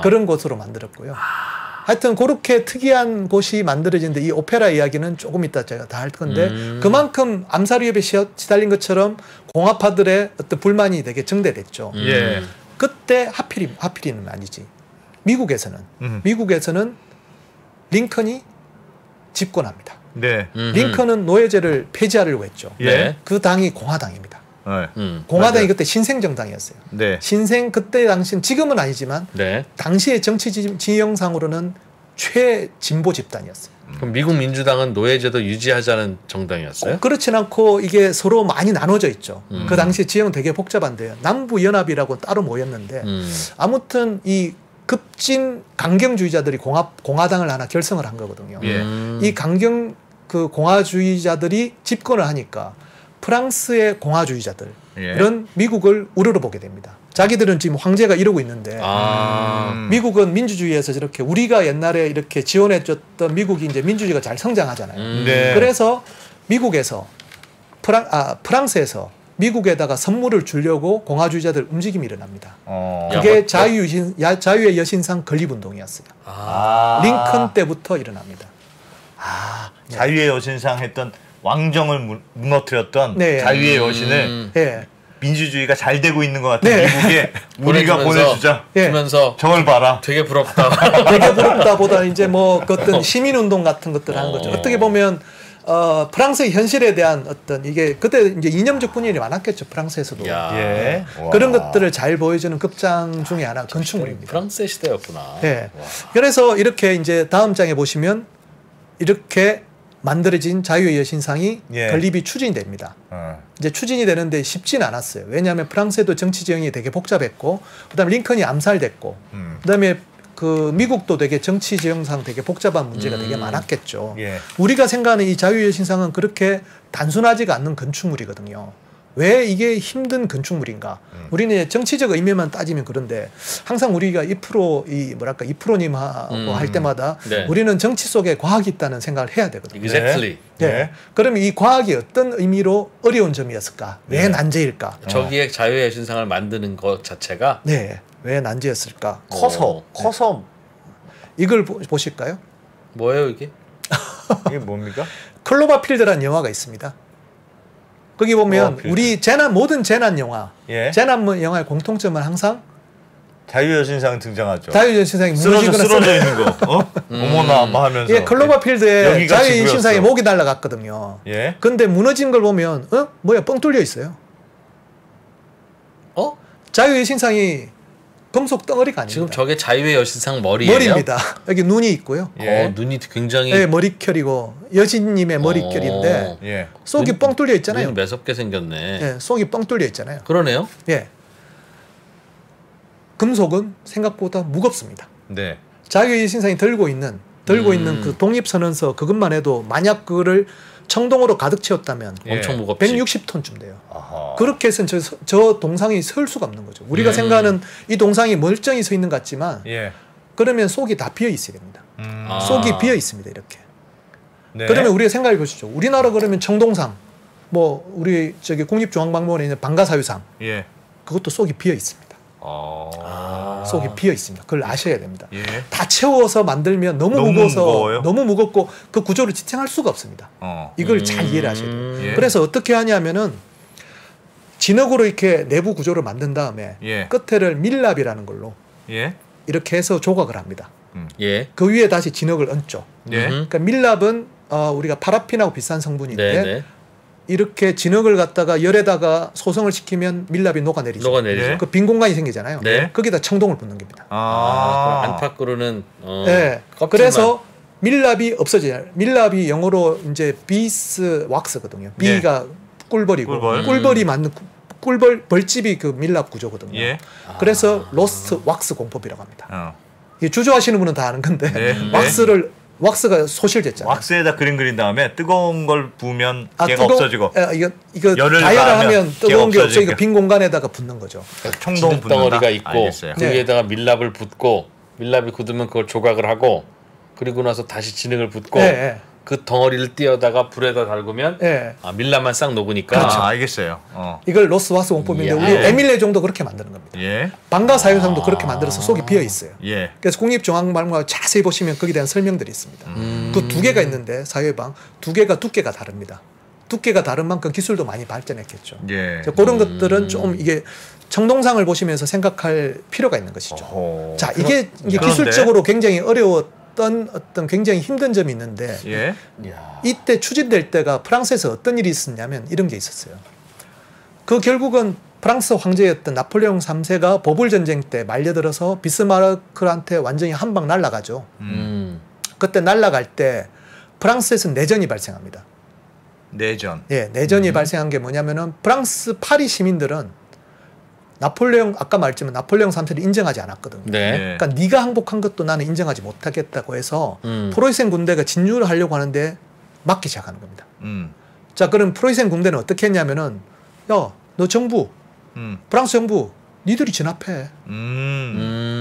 그런 곳으로 만들었고요. 하여튼 그렇게 특이한 곳이 만들어지는데 이 오페라 이야기는 조금 이따 제가 다 할 건데 그만큼 암살 위협에 시달린 것처럼 공화파들의 어떤 불만이 되게 증대됐죠. 그때 하필이면 아니지. 미국에서는 링컨이 집권합니다. 링컨은 노예제를 폐지하려고 했죠. 그 당이 공화당입니다. 공화당이 그때 신생정당이었어요. 그때 당시는 지금은 아니지만 당시의 정치 지형상으로는 최진보 집단이었어요. 그럼 미국 민주당은 노예제도 유지하자는 정당이었어요? 그렇진 않고 이게 서로 많이 나눠져 있죠. 그 당시 지형은 되게 복잡한데요. 남부연합이라고 따로 모였는데 아무튼 이 급진 강경주의자들이 공화당을 하나 결성을 한 거거든요. 이 공화주의자들이 집권을 하니까 프랑스의 공화주의자들은 미국을 우러러보게 됩니다. 자기들은 지금 황제가 이러고 있는데 미국은 민주주의에서 저렇게 우리가 옛날에 이렇게 지원해줬던 미국이 이제 민주주의가 잘 성장하잖아요. 그래서 미국에서 프랑스에서 미국에다가 선물을 주려고 공화주의자들 움직임이 일어납니다. 그게 자유의 여신상 건립운동이었어요. 링컨 때부터 일어납니다. 자유의 여신상 했던 왕정을 무너뜨렸던 자유의 여신을 민주주의가 잘 되고 있는 것 같은 미국에 우리가 보내주자. 주면서 저걸 봐라. 되게 부럽다. 되게 부럽다보다 이제 뭐 어떤 시민운동 같은 것들을 하는 거죠. 어떻게 보면 프랑스의 현실에 대한 어떤 이게 그때 이제 이념적 분열이 많았겠죠. 프랑스에서도. 그런 것들을 잘 보여주는 극장 중에 하나 건축물입니다. 프랑스의 시대였구나. 그래서 이렇게 이제 다음 장에 보시면 이렇게 만들어진 자유의 여신상이 건립이 추진이 됩니다. 이제 추진이 되는데 쉽지는 않았어요. 왜냐하면 프랑스에도 정치 지형이 되게 복잡했고, 그다음에 링컨이 암살됐고, 그다음에 그 미국도 되게 정치 지형상 되게 복잡한 문제가 되게 많았겠죠. 우리가 생각하는 이 자유의 여신상은 그렇게 단순하지가 않는 건축물이거든요. 왜 이게 힘든 건축물인가? 우리는 정치적 의미만 따지면 그런데 항상 우리가 2프로님하고 할 때마다 우리는 정치 속에 과학이 있다는 생각을 해야 되거든요. Exactly. 그러면 이 과학이 어떤 의미로 어려운 점이었을까? 왜 난제일까? 저기에 자유의 여신상을 만드는 것 자체가 왜 난제였을까? 커서 이걸 보실까요? 뭐예요 이게? 이게 뭡니까? 클로버필드라는 영화가 있습니다. 거기 보면 우리 모든 재난 영화, 재난 영화의 공통점은 항상 자유의 여신상 등장하죠. 자유의 여신상이 쓰러져 있는 거. 어머나 하면서. 예, 클로버필드에 자유의 여신상에 목이 날아갔거든요. 근데 무너진 걸 보면 뭐야 뻥 뚫려 있어요. 자유의 여신상이 금속 덩어리가 아닙니다. 지금 저게 자유의 여신상 머리예요? 머리입니다. 여기 눈이 있고요. 눈이 굉장히 머리결이고 여신님의 머리결인데 속이 뻥 뚫려 있잖아요. 눈이 매섭게 생겼네. 속이 뻥 뚫려 있잖아요. 그러네요. 금속은 생각보다 무겁습니다. 네. 자유의 여신상이 들고 있는 그 독립선언서 그것만 해도 만약 그거를 청동으로 가득 채웠다면 엄청 무겁지. 160톤쯤 돼요. 아하. 그렇게 해서는 저 동상이 설 수가 없는 거죠. 우리가 생각하는 이 동상이 멀쩡히 서 있는 것 같지만 그러면 속이 다 비어 있어야 됩니다. 속이 비어 있습니다. 이렇게. 그러면 우리가 생각해 보시죠. 우리나라 그러면 청동상, 뭐 우리 저기 국립중앙박물관에 있는 방가사유상, 그것도 속이 비어 있습니다. 속이 비어 있습니다. 그걸 아셔야 됩니다. 다 채워서 만들면 너무 무거워서 너무 무겁고 그 구조를 지탱할 수가 없습니다. 이걸 잘 이해를 하셔야 돼요. 그래서 어떻게 하냐면은 진흙으로 이렇게 내부 구조를 만든 다음에 끝에를 밀랍이라는 걸로 이렇게 해서 조각을 합니다. 그 위에 다시 진흙을 얹죠. 그러니까 밀랍은 우리가 파라핀하고 비슷한 성분인데 이렇게 진흙을 갖다가 열에다가 소성을 시키면 밀랍이 녹아내리죠. 그 빈 공간이 생기잖아요. 거기다 청동을 붓는 겁니다. 그럼 안팎으로는 그래서 밀랍이 없어져요. 밀랍이 영어로 이제 비스 왁스거든요. 비가 꿀벌이고 꿀벌이 맞는 벌집이 그 밀랍 구조거든요. 그래서 로스트 왁스 공법이라고 합니다. 주조하시는 분은 다 아는 건데 왁스가 소실됐잖아요. 왁스에다 그린 다음에 뜨거운 걸 부으면 걔가 없어지고. 이거 다이얼을 하면 뜨거운 게 없어지고 빈 공간에다가 붓는 거죠. 청동 덩어리가 있고 그 위에다가 밀랍을 붓고 밀랍이 굳으면 그걸 조각을 하고 그리고 나서 다시 진흙을 붓고 그 덩어리를 띄어다가 불에다 달구면 밀랍만 싹 녹으니까. 그렇죠. 알겠어요. 이걸 로스 왁스 공법인데 우리 에밀레 정도 그렇게 만드는 겁니다. 방가사유상도 그렇게 만들어서 속이 비어 있어요. 그래서 국립중앙박물관 자세히 보시면 거기에 대한 설명들이 있습니다. 그 두 개가 있는데 사유방 두 개가 두께가 다릅니다. 두께가 다른 만큼 기술도 많이 발전했겠죠. 그런 것들은 좀 이게 청동상을 보시면서 생각할 필요가 있는 것이죠. 자, 이게 기술적으로 굉장히 어떤 굉장히 힘든 점이 있는데 이때 추진될 때가 프랑스에서 어떤 일이 있었냐면 이런 게 있었어요. 그 결국은 프랑스 황제였던 나폴레옹 3세가 버블 전쟁 때 말려들어서 비스마르크한테 완전히 한 방 날아가죠. 그때 날아갈 때 프랑스에서 내전이 발생합니다. 내전이 발생한 게 뭐냐면은 프랑스 파리 시민들은 아까 말했지만 나폴레옹 3세를 인정하지 않았거든요. 그러니까 네가 항복한 것도 나는 인정하지 못하겠다고 해서 프로이센 군대가 진유를 하려고 하는데 막기 시작하는 겁니다. 자, 그럼 프로이센 군대는 어떻게 했냐면은 야, 너 정부, 프랑스 정부, 니들이 진압해.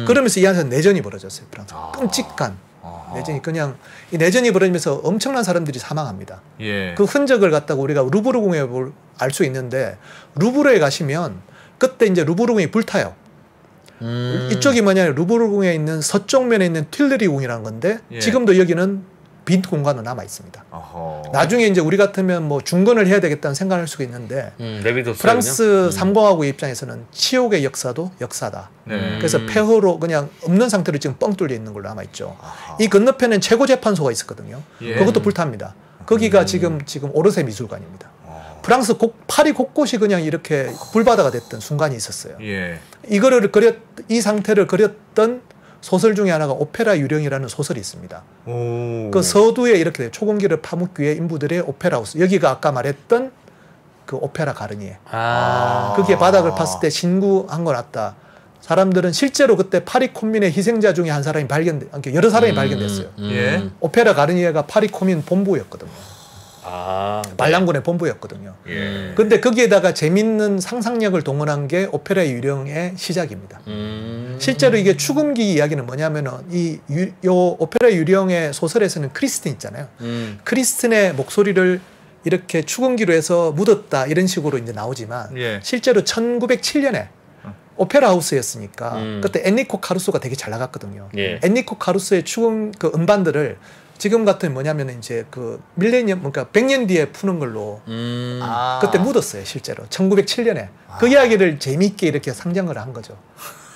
그러면서 이 안에서 내전이 벌어졌어요. 프랑스. 끔찍한 내전이 그냥 이 내전이 벌어지면서 엄청난 사람들이 사망합니다. 그 흔적을 갖다가 우리가 루브르 궁에 알 수 있는데 루브르에 가시면 그때 이제 루브르 궁이 불타요. 이쪽이 뭐냐면 루브르 궁에 있는 서쪽 면에 있는 튠르리 궁이라는 건데 지금도 여기는 빈 공간으로 남아 있습니다. 나중에 이제 우리 같으면 뭐 중건을 해야 되겠다는 생각을 할 수가 있는데 프랑스 삼공화국의 입장에서는 치욕의 역사도 역사다. 그래서 폐허로 그냥 없는 상태로 지금 뻥 뚫려 있는 걸로 남아 있죠. 이 건너편엔 최고 재판소가 있었거든요. 그것도 불탑니다. 거기가 지금 오르세 미술관입니다. 프랑스 파리 곳곳이 그냥 이렇게 불바다가 됐던 순간이 있었어요. 이 상태를 그렸던 소설 중에 하나가 오페라 유령이라는 소설이 있습니다. 그 서두에 이렇게 돼요. 초공기를 파묻기 위해 인부들의 오페라 하우스. 여기가 아까 말했던 그 오페라 가르니에. 거기에 바닥을 팠을 때 신구한 거 났다. 사람들은 실제로 그때 파리 콤민의 희생자 중에 한 사람이 여러 사람이 발견됐어요. 오페라 가르니에가 파리 콤민 본부였거든요. 반란군의 본부였거든요. 근데 거기에다가 재밌는 상상력을 동원한 게 오페라 유령의 시작입니다. 실제로 이게 추금기 이야기는 뭐냐면은 요 오페라 유령의 소설에서는 크리스틴 있잖아요. 크리스틴의 목소리를 이렇게 추금기로 해서 묻었다 이런 식으로 이제 나오지만 실제로 1907년에 오페라 하우스였으니까 그때 엔리코 카루소가 되게 잘 나갔거든요. 엔리코 카루소의 추금 그 음반들을 지금 같은 뭐냐면 이제 그 밀레니엄 그러니까 100년 뒤에 푸는 걸로 그때 묻었어요 실제로 1907년에 그 이야기를 재미있게 이렇게 상정을 한 거죠.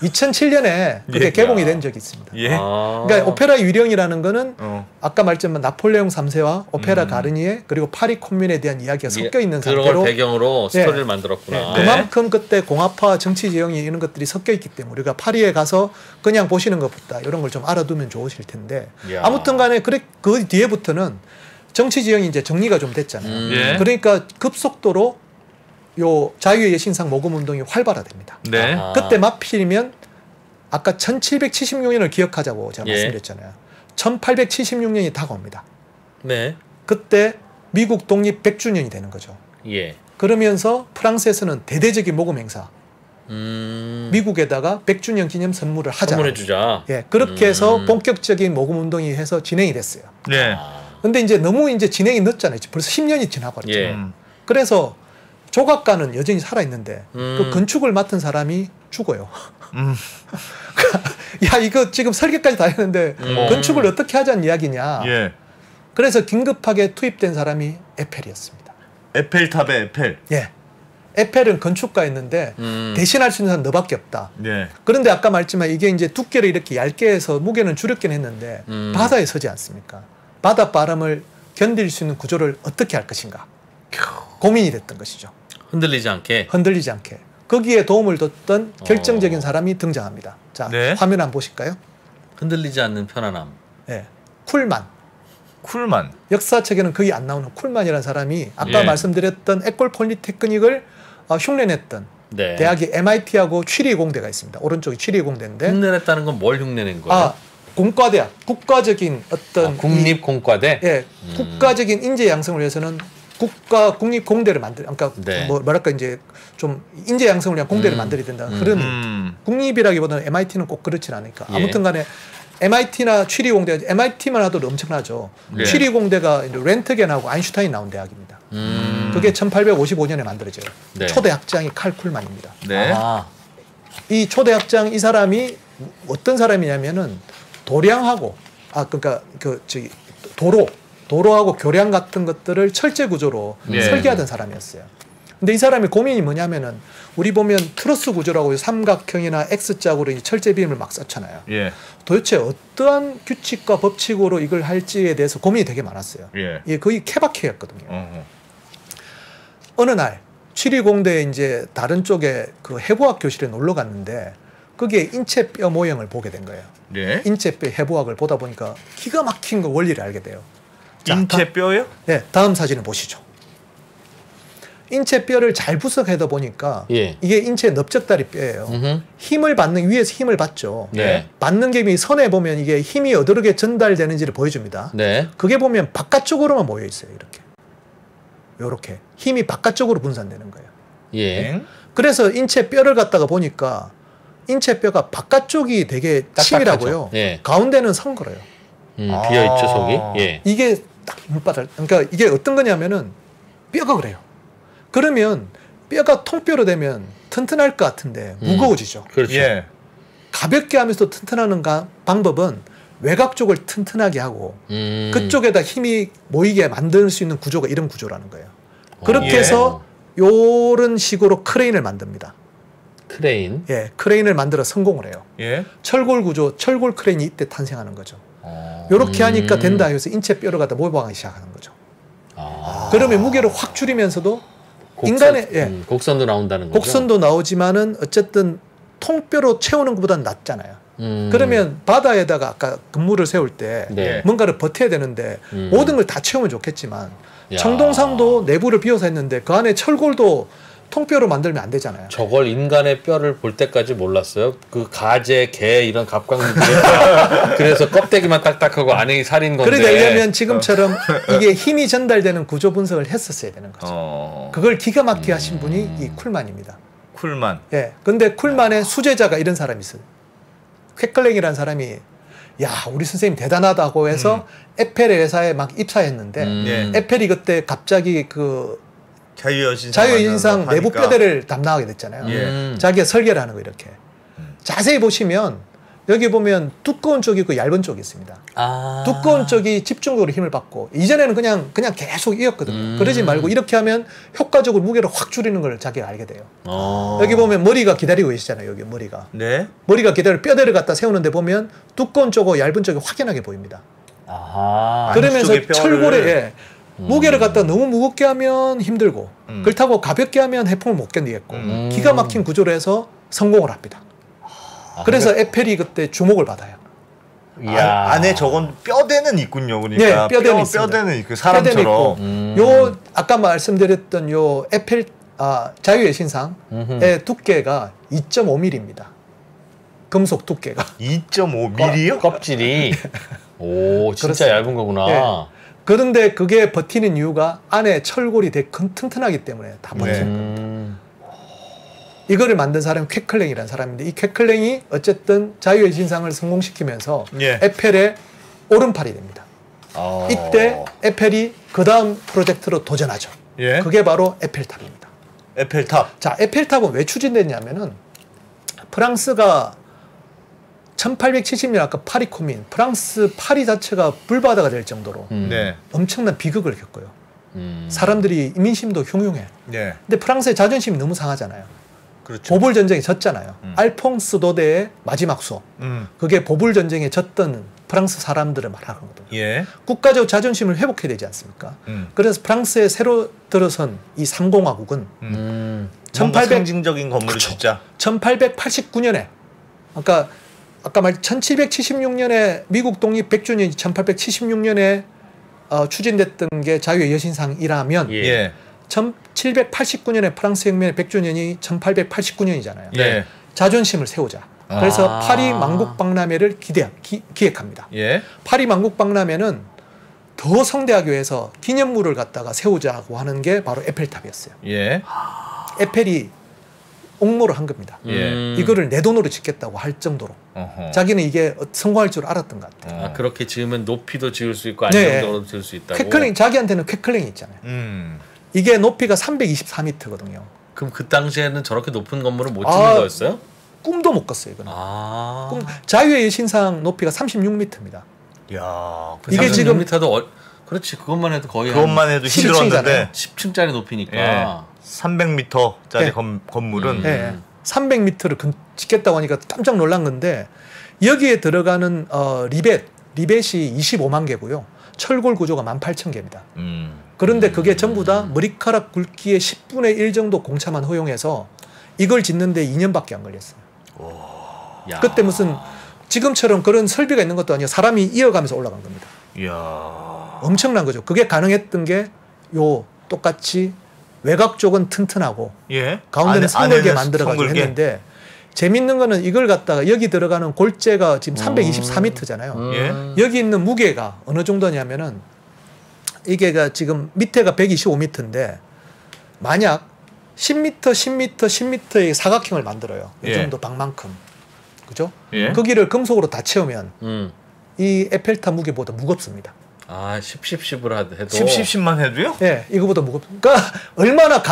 2007년에 그게 예. 개봉이 된 적이 있습니다. 예. 그러니까 오페라 유령이라는 거는 아까 말했지만 나폴레옹 3세와 오페라 가르니에 그리고 파리 콤뮌에 대한 이야기가 섞여 있는 그런 상태로 걸 배경으로 스토리를 만들었구나. 그만큼 그때 공화파 정치 지형이 이런 것들이 섞여 있기 때문에 우리가 파리에 가서 그냥 보시는 것보다 이런 걸 좀 알아두면 좋으실 텐데 아무튼 간에 그 뒤에부터는 정치 지형이 이제 정리가 좀 됐잖아요. 그러니까 급속도로 요 자유의 여신상 모금 운동이 활발화됩니다. 네. 그때 마필이면 아까 1776년을 기억하자고 제가 말씀드렸잖아요. 1876년이 다가옵니다. 네. 그때 미국 독립 100주년이 되는 거죠. 예. 그러면서 프랑스에서는 대대적인 모금 행사. 미국에다가 100주년 기념 선물을 하자. 선물해 주자. 예, 그렇게 해서 본격적인 모금 운동이 해서 진행이 됐어요. 네. 근데 이제 너무 이제 진행이 늦잖아요. 벌써 10년이 지나버렸죠. 예. 그래서 조각가는 여전히 살아있는데 그 건축을 맡은 사람이 죽어요. 야 이거 지금 설계까지 다 했는데 건축을 어떻게 하자는 이야기냐. 예. 그래서 긴급하게 투입된 사람이 에펠이었습니다. 에펠탑의 에펠. 예. 에펠은 건축가였는데 대신할 수 있는 사람 너밖에 없다. 예. 그런데 아까 말했지만 이게 이제 두께를 이렇게 얇게 해서 무게는 줄였긴 했는데 바다에 서지 않습니까? 바다 바람을 견딜 수 있는 구조를 어떻게 할 것인가 고민이 됐던 것이죠. 흔들리지 않게. 흔들리지 않게. 거기에 도움을 줬던 결정적인 사람이 등장합니다. 자, 네. 화면 한번 보실까요? 흔들리지 않는 편안함. 네. 쿨만. 쿨만. 역사책에는 거의 안 나오는 쿨만이라는 사람이 아까 예. 말씀드렸던 에콜 폴리테크닉을 흉내냈던 네. 대학이 MIT하고 취리 공대가 있습니다. 오른쪽이 취리 공대인데 흉내냈다는 건 뭘 흉내낸 거예요? 공과대학, 국가적인 어떤 국립공과대. 예, 국가적인 인재 양성을 위해서는 국립 공대를 그러니까 네. 뭐랄까 이제 좀 인재 양성을 위한 공대를 만들어야 된다는 그런 국립이라기보다는 MIT는 꼭 그렇진 않으니까 아무튼간에 MIT나 취리 공대, MIT만 하더라도 엄청나죠. 네. 취리 공대가 렌트겐하고 아인슈타인 나온 대학입니다. 그게 1855년에 만들어져요. 네. 초대 학장이 칼 쿨만입니다. 네. 이 초대 학장 이 사람이 어떤 사람이냐면은 도량하고 그러니까 도로하고 교량 같은 것들을 철제 구조로 설계하던 사람이었어요. 근데 이 사람의 고민이 뭐냐면은 우리 보면 트러스 구조라고 삼각형이나 X자구로 철제 빔을 막 썼잖아요. 예. 도대체 어떠한 규칙과 법칙으로 이걸 할지에 대해서 고민이 되게 많았어요. 예. 이게 거의 케바케였거든요. 어느 날 취리공대에 이제 다른 쪽에 그 해부학 교실에 놀러 갔는데 거기에 인체뼈 모형을 보게 된 거예요. 예. 인체뼈 해부학을 보다 보니까 기가 막힌 거 원리를 알게 돼요. 인체뼈요? 네, 다음 사진을 보시죠. 인체뼈를 잘 분석하다 보니까 이게 인체 넓적다리 뼈예요. 힘을 받는 위에서 힘을 받죠. 네. 받는 게 선에 보면 이게 힘이 어디로 전달되는지를 보여줍니다. 네. 그게 보면 바깥쪽으로만 모여 있어요. 이렇게 힘이 바깥쪽으로 분산되는 거예요. 예. 그래서 인체뼈를 갖다가 보니까 인체뼈가 바깥쪽이 되게 치밀하고요. 예. 가운데는 성걸어요. 비어 있죠 속이. 예. 이게 딱 물바닥. 그러니까 이게 어떤 거냐면은 뼈가 그래요. 그러면 뼈가 통뼈로 되면 튼튼할 것 같은데 무거워지죠. 그렇죠. 예. 가볍게 하면서 튼튼하는 방법은 외곽 쪽을 튼튼하게 하고 그쪽에다 힘이 모이게 만들 수 있는 구조가 이런 구조라는 거예요. 그렇게 해서 요런 식으로 크레인을 만듭니다. 크레인. 예, 크레인을 만들어 성공을 해요. 예. 철골 구조, 철골 크레인이 이때 탄생하는 거죠. 요렇게 하니까 된다 해서 인체뼈를 갖다 모방하기 시작하는 거죠. 그러면 무게를 확 줄이면서도 인간의 곡선도 나온다는 거죠. 곡선도 나오지만은 어쨌든 통뼈로 채우는 것보다는 낫잖아요. 그러면 바다에다가 아까 근무를 세울 때 뭔가를 버텨야 되는데 모든 걸 다 채우면 좋겠지만 청동산도 내부를 비워서 했는데 그 안에 철골도 통뼈로 만들면 안 되잖아요. 저걸 인간의 뼈를 볼 때까지 몰랐어요. 그 가재, 개 이런 갑각류들 그래서 껍데기만 딱딱하고 안에 살인 건데. 그래 되려면 지금처럼 이게 힘이 전달되는 구조 분석을 했었어야 되는 거죠. 그걸 기가 막히게 하신 분이 이 쿨만입니다. 쿨만. 예. 근데 쿨만의 수제자가 이런 사람이 있어요. 퀘클랭이라는 사람이 야 우리 선생님 대단하다고 해서 에펠의 회사에 막 입사했는데 에펠이 그때 갑자기 그 자유여신상 내부 뼈대를 담당하게 됐잖아요. 자기가 설계를 하는 거 이렇게. 자세히 보시면 여기 보면 두꺼운 쪽이 있고 얇은 쪽이 있습니다. 두꺼운 쪽이 집중적으로 힘을 받고 이전에는 그냥 계속 이었거든요. 그러지 말고 이렇게 하면 효과적으로 무게를 확 줄이는 걸 자기가 알게 돼요. 여기 보면 머리가 기다리고 계시잖아요. 여기 머리가. 네. 머리가 기다려 뼈대를 갖다 세우는데 보면 두꺼운 쪽하고 얇은 쪽이 확연하게 보입니다. 그러면서 철골에 무게를 갖다 너무 무겁게 하면 힘들고 그렇다고 가볍게 하면 해풍을 못 견디겠고 기가 막힌 구조로 해서 성공을 합니다. 그래서 에펠이 그때 주목을 받아요. 안에 저건 뼈대는 있군요. 그러니까 뼈대는 있고 사람처럼. 요 아까 말씀드렸던 요 에펠 자유의 신상의 두께가 2.5mm입니다. 금속 두께가 2.5mm요? 껍질이 오 진짜 얇은 거구나. 네. 그런데 그게 버티는 이유가 안에 철골이 되게 튼튼하기 때문에 다 버티는 겁니다. 이거를 만든 사람이 쾌클랭이라는 사람인데 이 쾌클랭이 어쨌든 자유의 신상을 성공시키면서 에펠의 오른팔이 됩니다. 이때 에펠이 그 다음 프로젝트로 도전하죠. 그게 바로 에펠탑입니다. 에펠탑. 자, 에펠탑은 왜 추진됐냐면은 프랑스가 1870년 아까 파리 코민, 프랑스 파리 자체가 불바다가 될 정도로 엄청난 비극을 겪어요. 사람들이 민심도 흉흉해. 근데 프랑스의 자존심이 너무 상하잖아요. 그렇죠. 보불 전쟁에 졌잖아요. 알퐁스 도데의 마지막 수업. 그게 보불 전쟁에 졌던 프랑스 사람들을 말하는 거거든요. 국가적 자존심을 회복해야 되지 않습니까? 그래서 프랑스에 새로 들어선 이 3공화국은 상징적인 건물을 짓자. 1889년에 아까 말 1776년에 미국 독립 100주년이 1876년에 추진됐던 게 자유의 여신상이라면 1789년에 프랑스 혁명의 100주년이 1889년이잖아요. 자존심을 세우자. 그래서 파리 만국 박람회를 기획합니다. 파리 만국 박람회는 더 성대하기 위해서 기념물을 갖다가 세우자고 하는 게 바로 에펠탑이었어요. 에펠이 옹모를 한 겁니다. 이거를 내 돈으로 짓겠다고 할 정도로 자기는 이게 성공할 줄 알았던 것 같아요. 그렇게 지으면 높이도 지을 수 있고 안정적으로 지을 수 있다고. 퀘클링 자기한테는 퀘클링이 있잖아요. 이게 높이가 324m거든요. 그럼 그 당시에는 저렇게 높은 건물을 못 짓는 거였어요? 꿈도 못 꿨어요. 이거는. 자유의 여신상 높이가 36m입니다. 야, 이게 지금 36m도 그렇지 그것만 해도 거의 그것만 해도 힘들었는데 10층짜리 높이니까 300m짜리 건물은 300m를 짓겠다고 하니까 깜짝 놀란 건데 여기에 들어가는 리벳이 25만 개고요. 철골 구조가 18,000개입니다. 그런데 그게 전부 다 머리카락 굵기의 10분의 1 정도 공차만 허용해서 이걸 짓는데 2년밖에 안 걸렸어요. 그때 무슨 지금처럼 그런 설비가 있는 것도 아니고 사람이 이어가면서 올라간 겁니다. 엄청난 거죠. 그게 가능했던 게 요 똑같이 외곽 쪽은 튼튼하고 가운데는 성글게 만들어가지고 했는데 재밌는 거는 이걸 갖다가 여기 들어가는 골재가 지금 324m잖아요. 여기 있는 무게가 어느 정도냐면은 이게가 지금 밑에가 125m인데 만약 10m, 10m, 10m의 사각형을 만들어요. 이 정도 방만큼. 그죠? 거기를 금속으로 다 채우면 이 에펠탑 무게보다 무겁습니다. 10을 해도 10만 해도요? 네, 이거보다 그러니까 얼마나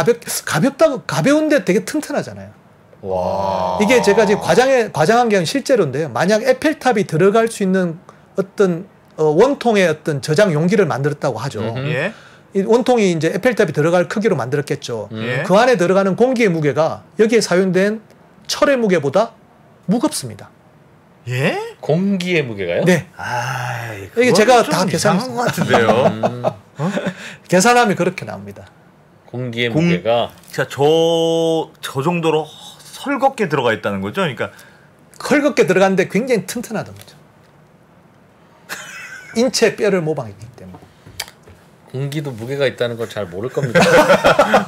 가벼운데 되게 튼튼하잖아요. 와. 이게 제가 지금 과장한 게 아니라 실제로인데요. 만약 에펠탑이 들어갈 수 있는 어떤 원통의 어떤 저장 용기를 만들었다고 하죠. 이 원통이 이제 에펠탑이 들어갈 크기로 만들었겠죠. 그 안에 들어가는 공기의 무게가 여기에 사용된 철의 무게보다 무겁습니다. 공기의 무게가요? 네. 이게 제가 다 계산한 것 같은데요. 계산하면 그렇게 나옵니다. 공기의 무게가 저 정도로 헐겁게 들어가 있다는 거죠. 그러니까 헐겁게 들어갔는데 굉장히 튼튼하던 거죠. 인체 뼈를 모방했기 때문에. 공기도 무게가 있다는 걸 잘 모를 겁니다.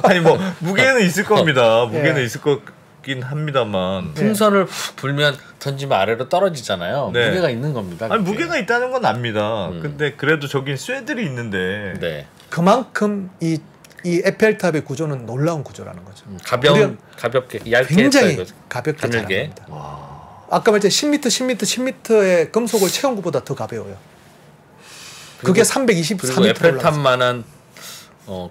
아니 뭐 무게는 있을 겁니다. 무게는 있을 거긴 합니다만 풍선을 훅 불면 던지면 아래로 떨어지잖아요. 무게가 있는 겁니다. 아니 무게가 있다는 건 압니다. 근데 그래도 저긴 쇠들이 있는데 그만큼 이 에펠탑의 구조는 놀라운 구조라는 거죠. 가볍게 얇게 굉장히 가볍게 자랍니다. 아까 말했듯이 10m, 10m, 10m의 금속을 채운 것보다 더 가벼워요. 그게 324m. 그리고 에펠탑만한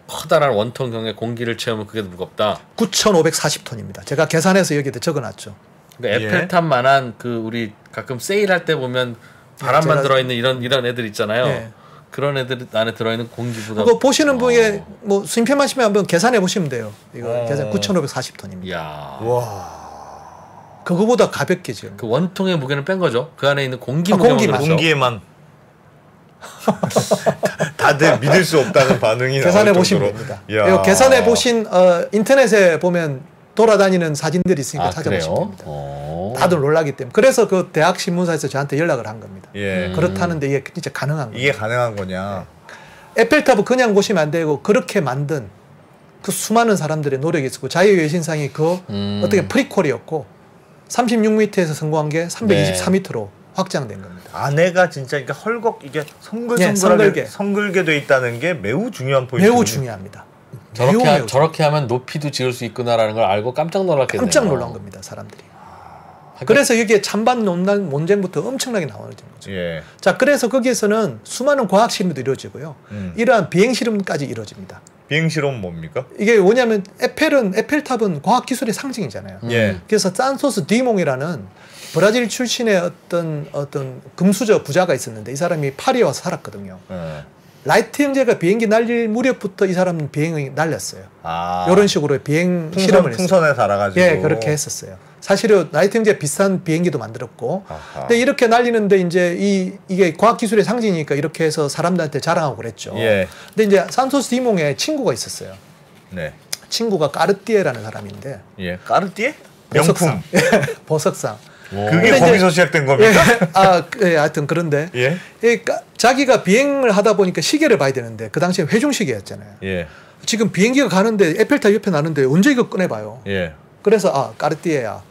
커다란 원통형의 공기를 채우면 그게 무겁다. 9,540톤입니다. 제가 계산해서 여기다 적어놨죠. 그러니까 에펠탑만한 그 우리 가끔 세일할 때 보면 바람만 들어있는 이런 애들 있잖아요. 그런 애들 안에 들어있는 공기보다. 그거 보시는 분에 뭐 수입표만 하시면 한번 계산해 보시면 돼요. 이거 계산 9,540톤입니다. 와. 그거보다 가볍게 지금. 그 원통의 무게는 뺀 거죠. 그 안에 있는 공기에만. 다들 믿을 수 없다는 반응이 계산해 보시면 됩니다. 이거 계산해 보신 인터넷에 보면 돌아다니는 사진들이 있으니까 찾아보시면 됩니다. 다들 놀라기 때문에. 그래서 그 대학 신문사에서 저한테 연락을 한 겁니다. 그렇다는데 이게 진짜 가능한 거냐. 이게 가능한 거냐. 에펠탑을 그냥 보시면 안 되고 그렇게 만든 그 수많은 사람들의 노력이 있었고 자유여신상이 그 어떻게 프리퀄이었고 36m에서 성공한 게 324m로 확장된 겁니다. 안에가 진짜 그러니까 헐겁 이게 성글게 돼 있다는 게 매우 중요한 포인트. 매우 중요합니다. 저렇게 하면 높이도 지을 수 있구나라는 걸 알고 깜짝 놀랐겠네요. 깜짝 놀란 겁니다, 사람들이. 그래서 여기에 찬반 논쟁부터 엄청나게 나오는 거죠. 자, 그래서 거기에서는 수많은 과학 실험도 이루어지고요. 이러한 비행 실험까지 이루어집니다. 비행 실험 뭡니까? 이게 뭐냐면 에펠탑은 과학 기술의 상징이잖아요. 그래서 산토스 디몽이라는 브라질 출신의 어떤 금수저 부자가 있었는데 이 사람이 파리에 와서 살았거든요. 라이트 형제가 비행기 날릴 무렵부터 이 사람은 비행을 날렸어요. 이런 식으로 비행 실험을 했어요. 풍선에 달아가지고. 그렇게 했었어요. 사실은 라이트 형제 비싼 비행기도 만들었고. 근데 이렇게 날리는데 이제 이게 과학 기술의 상징이니까 이렇게 해서 사람들한테 자랑하고 그랬죠. 근데 이제 산토스 디몽에 친구가 있었어요. 친구가 까르띠에라는 사람인데. 까르띠에? 명품. 보석상. 그게 거기서 시작된 겁니까? 하여튼 그런데 자기가 비행을 하다 보니까 시계를 봐야 되는데 그 당시에 회중시계였잖아요. 지금 비행기가 가는데 에펠탑 옆에 나는데 언제 이거 꺼내봐요. 그래서 까르띠에야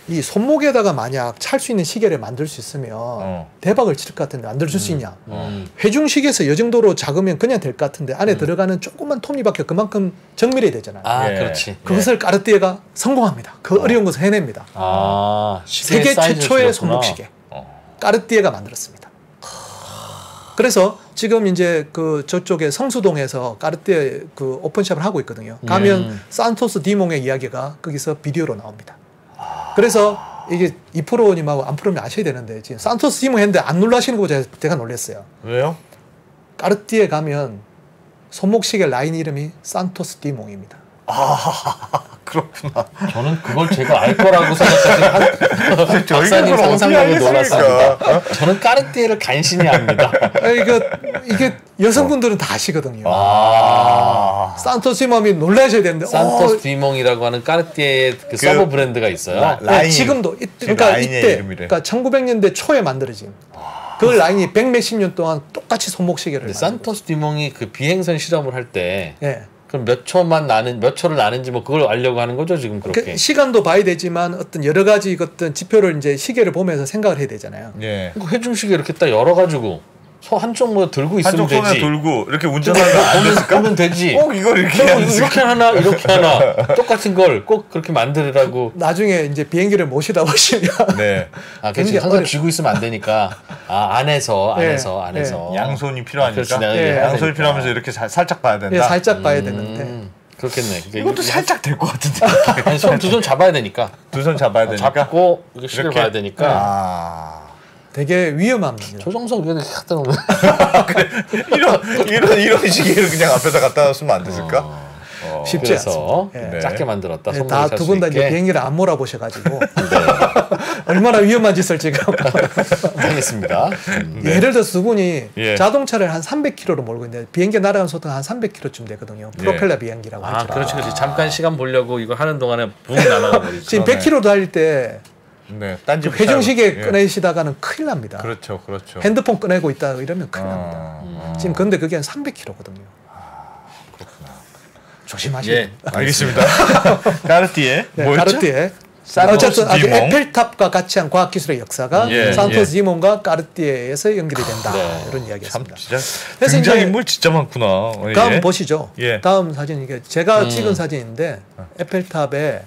이 손목에다가 만약 찰 수 있는 시계를 만들 수 있으면 대박을 칠 것 같은데 만들어줄 수 있냐. 회중시계에서 이 정도로 작으면 그냥 될 것 같은데 안에 들어가는 조그만 톱니바퀴가 그만큼 정밀해야 되잖아요. 그렇지. 그것을 까르띠에가 성공합니다. 그 어려운 것을 해냅니다. 세계 최초의 손목시계 까르띠에가 만들었습니다. 그래서 지금 이제 그 저쪽에 성수동에서 까르띠에 그 오픈샵을 하고 있거든요. 가면 산토스 디몽의 이야기가 거기서 비디오로 나옵니다. 그래서 이게 2%님하고 안 프로님 아셔야 되는데 지금 산토스 디몽 했는데 안 놀라시는 거 보고 제가 놀랐어요. 왜요? 까르띠에 가면 손목시계 라인 이름이 산토스 디몽입니다. 그렇구나. 저는 그걸 제가 알 거라고 생각하시는 박사님 상상력에 놀랐습니다. 저는 까르띠에를 간신히 압니다. 이게 여성분들은 다 아시거든요. 산토스 디몽이 놀라셔야 되는데 산토스 디몽이라고 하는 까르띠에의 그 서버 브랜드가 있어요. 지금도 그러니까 1900년대 초에 만들어진 그 라인이 100몇십 년 동안 똑같이 손목시계를 산토스 디몽이 그 비행선 실험을 할 때 그럼 몇 초를 나는지 뭐 그걸 알려고 하는 거죠 지금 그렇게. 시간도 봐야 되지만 어떤 여러 가지 어떤 지표를 이제 시계를 보면서 생각을 해야 되잖아요. 회중 시계 이렇게 딱 열어가지고 한쪽 뭐 들고 있으면 되지. 한쪽 손에 들고 이렇게 운전하면 안 됐을까? 그러면 되지. 꼭 이걸 이렇게 하나 이렇게 하나 똑같은 걸 꼭 그렇게 만들으라고. 나중에 이제 비행기를 모시다 보시면. 그렇지. 항상 쥐고 있으면 안 되니까. 안에서. 양손이 필요하니까. 양손이 필요하면서 이렇게 살짝 봐야 된다. 살짝 봐야 되는데. 그렇겠네. 이것도 살짝 될 것 같은데. 두 손 잡아야 되니까. 두 손 잡아야 되니까. 잡고 이거 시계를 봐야 되니까. 되게 위험한 겁니다. 조정석 위원회 갖다 놓으면 이런 시계를 그냥 앞에다 갖다 놨으면 안 됐을까? 쉽지 않습니다. 작게 만들었다. 다 두 분 다 이제 비행기를 안 몰아보셔가지고 얼마나 위험한 짓을 지금 하겠습니다. 예를 들어서 두 분이 자동차를 한 300km로 몰고 있는데 비행기 날아가는 속도가 한 300km쯤 되거든요. 프로펠러 비행기라고 하죠. 그렇지. 잠깐 시간 보려고 이거 하는 동안에 붕 날아가 버리죠. 지금 100km 달릴 때 회중시계 꺼내시다가는 큰일 납니다. 그렇죠. 핸드폰 꺼내고 있다 이러면 큰일 납니다. 지금 근데 그게 한 300km거든요. 그렇구나. 조심하시고. 알겠습니다. 까르띠에. 까르띠에. 어쨌든 아주 에펠탑과 같이 한 과학기술의 역사가 산토스 디몽과 까르띠에에서 연결이 된다. 이런 이야기였습니다. 그래서 등장인물 진짜 많구나. 다음 보시죠. 다음 사진 이게 제가 찍은 사진인데 에펠탑에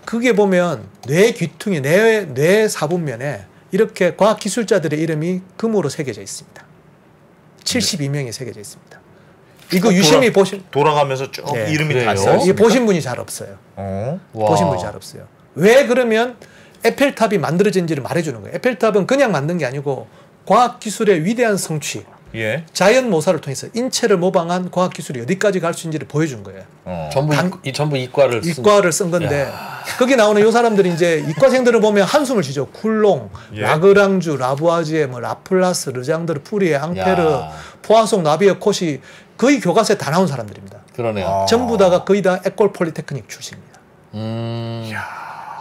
그게 보면 뇌 귀퉁이, 뇌 사분면에 이렇게 과학기술자들의 이름이 금으로 새겨져 있습니다. 72명이 새겨져 있습니다. 이거 유심히 돌아가면서 쭉 이름이 다 써요. 이게 보신 분이 잘 없어요. 보신 분이 잘 없어요. 왜 그러면 에펠탑이 만들어진지를 말해주는 거예요. 에펠탑은 그냥 만든 게 아니고 과학기술의 위대한 성취, 예. 자연 모사를 통해서 인체를 모방한 과학기술이 어디까지 갈 수 있는지를 보여준 거예요. 전부 이과를 쓴 건데 거기 나오는 요 사람들이 이제 이과생들을 보면 한숨을 쉬죠. 쿨롱, 라그랑주, 라부아지에, 뭐 라플라스, 르장드르, 푸리에, 앙페르, 포아송, 나비에, 코시 거의 교과서에 다 나온 사람들입니다. 그러네요. 전부 다가 거의 다 에콜 폴리테크닉 출신입니다.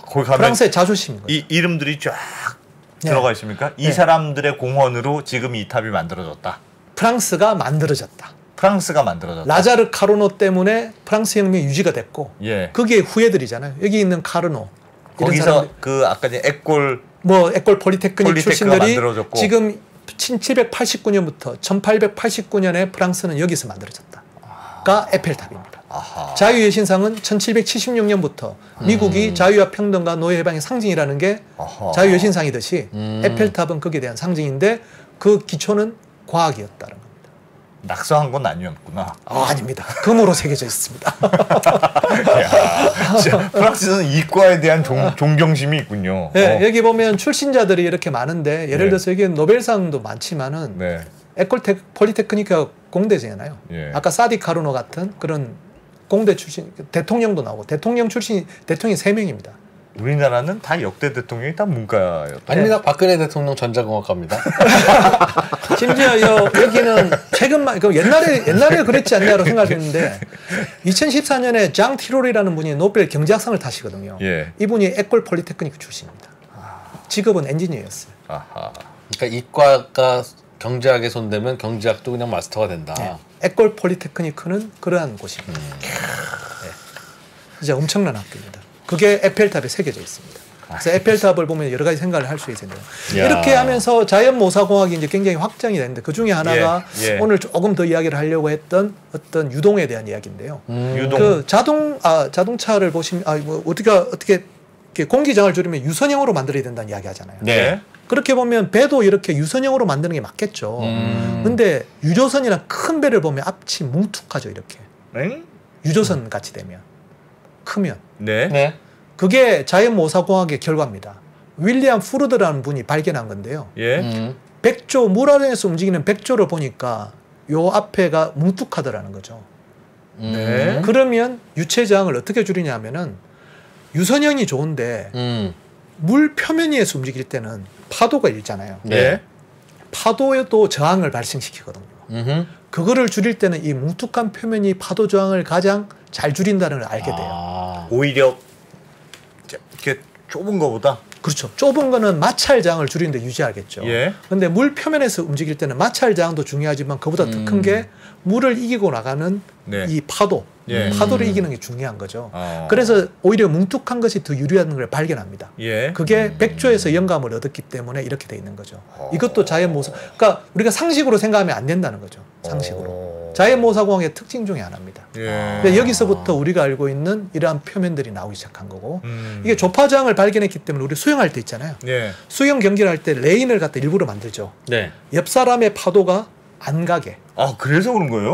거기 가면 프랑스의 자존심인 거죠. 이 이름들이 쫙 들어가 있습니까? 이 사람들의 공헌으로 지금 이 탑이 만들어졌다. 프랑스가 만들어졌다. 프랑스가 만들어졌다. 라자르 카르노 때문에 프랑스 혁명이 유지가 됐고 그게 후예들이잖아요. 여기 있는 카르노 거기서 그 아까 전에 에콜 폴리테크닉 출신들이 만들어졌고. 지금 1789년부터 1889년에 프랑스는 여기서 만들어졌다가 에펠탑입니다. 자유의 신상은 1776년부터 미국이 자유와 평등과 노예 해방의 상징이라는 게 자유의 신상이듯이 에펠탑은 거기에 대한 상징인데 그 기초는 과학이었다는 겁니다. 낙서한 건 아니었구나. 아닙니다. 금으로 새겨져 있습니다. 프랑스는 이과에 대한 존경심이 있군요. 네, 여기 보면 출신자들이 이렇게 많은데 예를 들어서 여기 노벨상도 많지만은 에콜 폴리테크니크가 공대잖아요. 아까 사디 카르노 같은 그런 공대 출신 대통령도 나오고 대통령 출신 대통령이 3명입니다. 우리나라는 다 역대 대통령이 다 문과였다. 아닙니다. 박근혜 대통령 전자공학과입니다. 심지어 여기는 최근만 옛날에 그랬지 않냐고 생각했는데 2014년에 장 티롤이라는 분이 노벨 경제학상을 타시거든요. 이분이 에콜 폴리테크니크 출신입니다. 직업은 엔지니어였어요. 그러니까 이과가 경제학에 손대면 경제학도 그냥 마스터가 된다. 에콜 폴리테크니크는 그러한 곳입니다. 진짜 엄청난 학교입니다. 그게 에펠탑에 새겨져 있습니다. 그래서 에펠탑을 보면 여러 가지 생각을 할 수 있는데요. 이렇게 하면서 자연모사공학이 이제 굉장히 확장이 되는데 그 중에 하나가 오늘 조금 더 이야기를 하려고 했던 어떤 유동에 대한 이야기인데요. 유동. 그 자동차를 보시면 어떻게 공기장을 줄이면 유선형으로 만들어야 된다는 이야기 하잖아요. 그렇게 보면 배도 이렇게 유선형으로 만드는 게 맞겠죠. 근데 유조선이나 큰 배를 보면 앞이 뭉툭하죠, 이렇게. 유조선 같이 되면. 크면. 그게 자연모사공학의 결과입니다. 윌리엄 후르드라는 분이 발견한 건데요. 백조, 물 아래에서 움직이는 백조를 보니까 요 앞에가 뭉툭하더라는 거죠. 그러면 유체저항을 어떻게 줄이냐 하면은 유선형이 좋은데 물 표면 위에서 움직일 때는 파도가 일잖아요. 파도에도 저항을 발생시키거든요. 그거를 줄일 때는 이 뭉툭한 표면이 파도 저항을 가장 잘 줄인다는 걸 알게 돼요. 오히려 이렇게 좁은 거보다? 그렇죠. 좁은 거는 마찰 저항을 줄이는데 유지하겠죠. 근데 물 표면에서 움직일 때는 마찰 저항도 중요하지만 그보다 더 큰 게 물을 이기고 나가는 이 파도. 파도를 이기는 게 중요한 거죠. 그래서 오히려 뭉툭한 것이 더 유리한 걸 발견합니다. 그게 백조에서 영감을 얻었기 때문에 이렇게 돼 있는 거죠. 이것도 자연모사. 그러니까 우리가 상식으로 생각하면 안 된다는 거죠. 상식으로. 자연모사공학의 특징 중에 하나입니다. 근데 여기서부터 우리가 알고 있는 이러한 표면들이 나오기 시작한 거고 이게 조파저항을 발견했기 때문에 우리 수영할 때 있잖아요. 수영 경기를 할 때 레인을 갖다 일부러 만들죠. 옆 사람의 파도가 안 가게. 그래서 그런 거예요?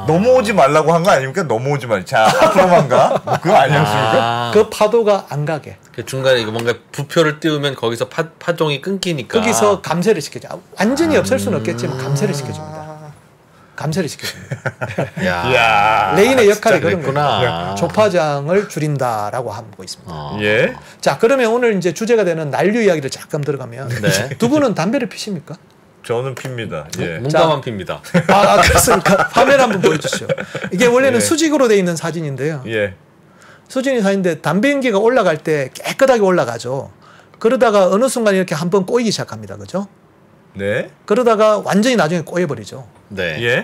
넘어오지 말라고 한 거 아닙니까? 넘어오지 말. 자, 앞으로만 가? 뭐 그거 아니었습니까? 그 파도가 안 가게. 그 중간에 이거 뭔가 부표를 띄우면 거기서 파종이 끊기니까. 거기서 감쇄를 시켜줘. 완전히 없앨 수는 없겠지만 감쇄를 시켜줍니다. 감쇄를 시켜줍니다. 레인의 역할이 그런 거구나. 조파장을 줄인다라고 하고 있습니다. 자, 그러면 오늘 이제 주제가 되는 난류 이야기를 잠깐 들어가면 두 분은 담배를 피십니까? 저는 핍니다. 문가만 핍니다. 그렇습니까? 화면 한번 보여주시죠. 이게 원래는 수직으로 돼 있는 사진인데요. 수직인 사진인데 담배 연기가 올라갈 때 깨끗하게 올라가죠. 그러다가 어느 순간 이렇게 한번 꼬이기 시작합니다. 그죠? 그러다가 완전히 나중에 꼬여버리죠.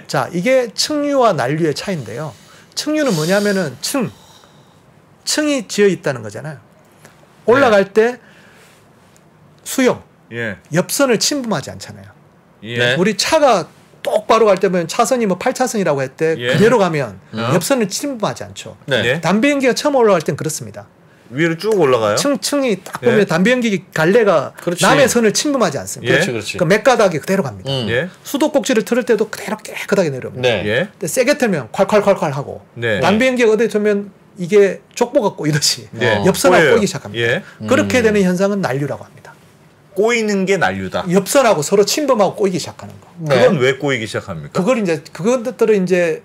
자, 이게 층류와 난류의 차이인데요. 층류는 뭐냐면은 층이 지어 있다는 거잖아요. 올라갈 때 수용, 옆선을 침범하지 않잖아요. 우리 차가 똑바로 갈 때 보면 차선이 뭐 8차선이라고 할 때 그대로 가면 옆선을 침범하지 않죠. 담배 연기가 처음 올라갈 땐 그렇습니다. 위로 쭉 올라가요? 층이 딱 보면 담배 연기 갈래가 남의 선을 침범하지 않습니다. 그 맥가닥이 그대로 갑니다. 수도꼭지를 틀을 때도 그대로 깨끗하게 내려옵니다. 근데 세게 틀면 콸콸콸콸 하고 담배 연기가 어디 틀면 이게 족보가 꼬이듯이 엽선하고 꼬이기 시작합니다. 그렇게 되는 현상은 난류라고 합니다. 꼬이는 게 난류다. 엽선하고 서로 침범하고 꼬이기 시작하는 거. 그건 왜 꼬이기 시작합니까? 그걸 이제 그것들은 이제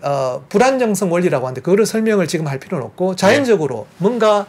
불안정성 원리라고 하는데 그거를 설명을 지금 할 필요는 없고 자연적으로 뭔가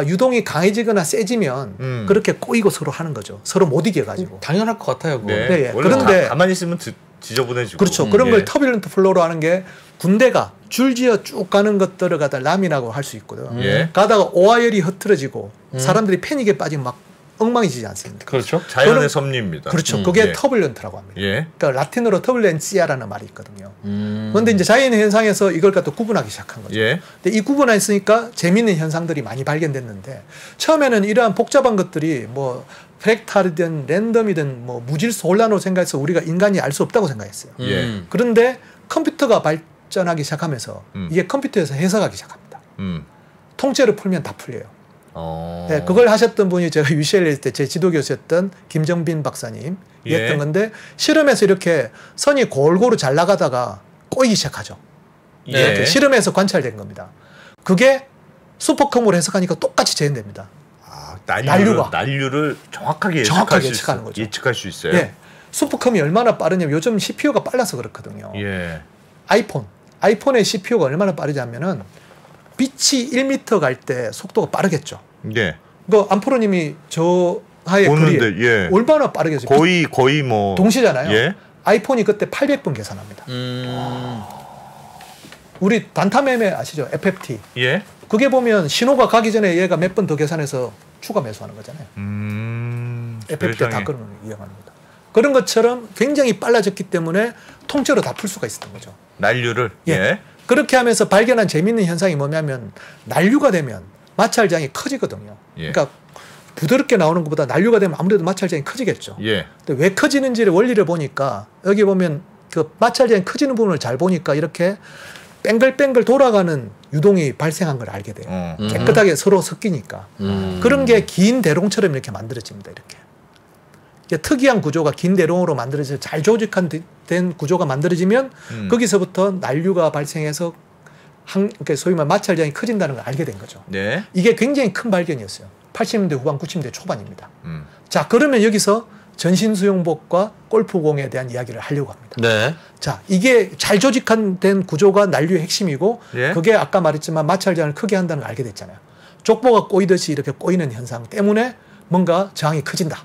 유동이 강해지거나 세지면 그렇게 꼬이고 서로 하는 거죠. 서로 못 이겨가지고. 당연할 것 같아요. 그런데 가만히 있으면 지저분해지고. 그렇죠. 그런 걸 터뷸런트 플로우로 하는 게 군대가 줄지어 쭉 가는 것들을 갖다 라미라고 할 수 있거든요. 가다가 오하열이 흐트러지고 사람들이 패닉에 빠지면 막 엉망이지지 않습니까? 그렇죠. 자연의 섭리입니다. 그렇죠. 그게 터뷸런트라고 합니다. 그러니까 라틴어로 터뷸렌시아라는 말이 있거든요. 그런데 이제 자연의 현상에서 이걸 갖다 구분하기 시작한 거죠. 근데 이 구분했으니까 재미있는 현상들이 많이 발견됐는데 처음에는 이러한 복잡한 것들이 뭐 프랙탈이든 랜덤이든 뭐 무질서 혼란으로 생각해서 우리가 인간이 알 수 없다고 생각했어요. 그런데 컴퓨터가 발전하기 시작하면서 이게 컴퓨터에서 해석하기 시작합니다. 통째로 풀면 다 풀려요. 네, 그걸 하셨던 분이 제가 UCLA 때 제 지도 교수였던 김정빈 박사님이 했던 건데 실험에서 이렇게 선이 골고루 잘 나가다가 꼬이기 시작하죠. 이렇게 실험에서 관찰된 겁니다. 그게 슈퍼컴으로 해석하니까 똑같이 재현됩니다. 난류를 정확하게 예측하는 거죠. 예측할 수 있어요. 슈퍼컴이 얼마나 빠르냐면 요즘 CPU가 빨라서 그렇거든요. 아이폰의 CPU가 얼마나 빠르냐면은 빛이 1m 갈 때 속도가 빠르겠죠. 그 안프로님이 저 하에 글이 얼마나 빠르겠어요. 거의 뭐 동시잖아요. 아이폰이 그때 800번 계산합니다. 우리 단타 매매 아시죠? FFT. 그게 보면 신호가 가기 전에 얘가 몇 번 더 계산해서 추가 매수하는 거잖아요. FFT 다 그런 걸 이용합니다. 그런 것처럼 굉장히 빨라졌기 때문에 통째로 다 풀 수가 있었던 거죠. 난류를. 그렇게 하면서 발견한 재미있는 현상이 뭐냐면 난류가 되면 마찰장이 커지거든요. 그러니까 부드럽게 나오는 것보다 난류가 되면 아무래도 마찰장이 커지겠죠. 근데 왜 커지는지를 원리를 보니까 여기 보면 그 마찰장이 커지는 부분을 잘 보니까 이렇게 뺑글뺑글 돌아가는 유동이 발생한 걸 알게 돼요. 깨끗하게 서로 섞이니까. 그런 게 긴 대롱처럼 이렇게 만들어집니다. 이렇게. 특이한 구조가 긴 대롱으로 만들어져서 잘 조직된 구조가 만들어지면 거기서부터 난류가 발생해서 그러니까 소위 말 마찰장이 커진다는 걸 알게 된 거죠. 이게 굉장히 큰 발견이었어요. 80년대 후반, 90년대 초반입니다. 자, 그러면 여기서 전신수용복과 골프공에 대한 이야기를 하려고 합니다. 자, 이게 잘 조직된 구조가 난류의 핵심이고 그게 아까 말했지만 마찰장을 크게 한다는 걸 알게 됐잖아요. 족보가 꼬이듯이 이렇게 꼬이는 현상 때문에 뭔가 저항이 커진다.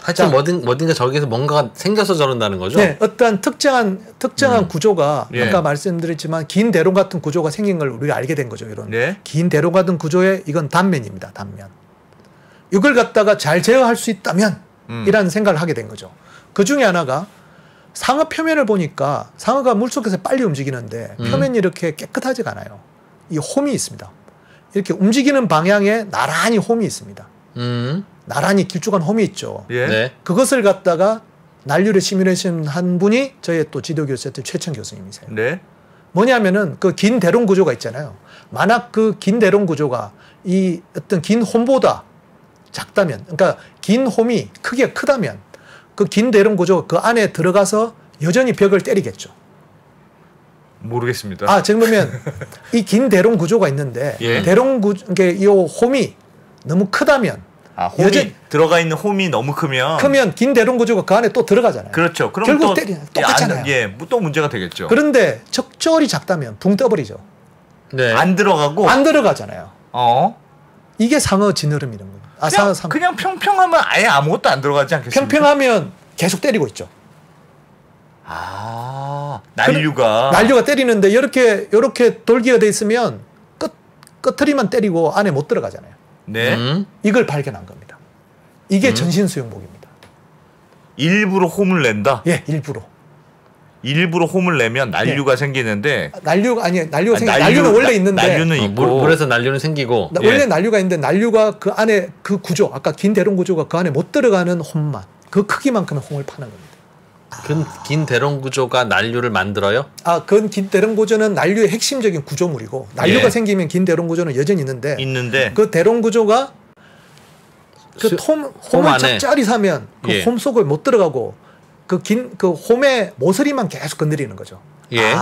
하여튼 뭐든가 저기서 뭔가가 생겨서 저런다는 거죠? 어떠한 특정한 구조가 아까 말씀드렸지만 긴 대롱 같은 구조가 생긴 걸 우리가 알게 된 거죠. 이런 긴 대롱 같은 구조의 이건 단면입니다. 단면. 이걸 갖다가 잘 제어할 수 있다면 이라는 생각을 하게 된 거죠. 그 중에 하나가 상어 표면을 보니까 상어가 물속에서 빨리 움직이는데 표면이 이렇게 깨끗하지가 않아요. 이 홈이 있습니다. 이렇게 움직이는 방향에 나란히 홈이 있습니다. 나란히 길쭉한 홈이 있죠. 그것을 갖다가 난류를 시뮬레이션 한 분이 저의 또 지도 교수였던 최천 교수님이세요. 뭐냐면은 그 긴 대롱 구조가 있잖아요. 만약 그 긴 대롱 구조가 이 어떤 긴 홈보다 작다면, 그러니까 긴 홈이 크게 크다면 그 긴 대롱 구조가 그 안에 들어가서 여전히 벽을 때리겠죠. 모르겠습니다. 그러면 이 긴 대롱 구조가 있는데 대롱 구조, 그러니까 이 홈이 너무 크다면 홈이 들어가 있는 홈이 너무 크면 긴 대롱 구조가 그 안에 또 들어가잖아요. 그렇죠. 그럼 결국 똑같잖아요. 또 문제가 되겠죠. 그런데 적절히 작다면 붕 떠버리죠. 안 들어가잖아요. 이게 상어 지느러미는 거예요. 그냥 평평하면 아예 아무것도 안 들어가지 않겠습니까? 평평하면 계속 때리고 있죠. 난류가 때리는데 이렇게 돌기가 돼 있으면 끝트리만 때리고 안에 못 들어가잖아요. 이걸 발견한 겁니다. 이게 전신수용복입니다. 일부러 홈을 낸다? 일부러 홈을 내면 난류가 생기는데 난류는 원래 있는데 난류는 있고 물에서 난류는 생기고 원래 난류가 있는데 난류가 그 안에 그 구조 아까 긴 대롱 구조가 그 안에 못 들어가는 홈만 그 크기만큼의 홈을 파는 겁니다. 긴 대롱 구조가 난류를 만들어요? 그 긴 대롱 구조는 난류의 핵심적인 구조물이고 난류가 생기면 긴 대롱 구조는 여전히 있는데 그 대롱 구조가 그 홈을 짝짜리 사면 그 홈 속을 못 들어가고 그 홈의 모서리만 계속 건드리는 거죠. 예.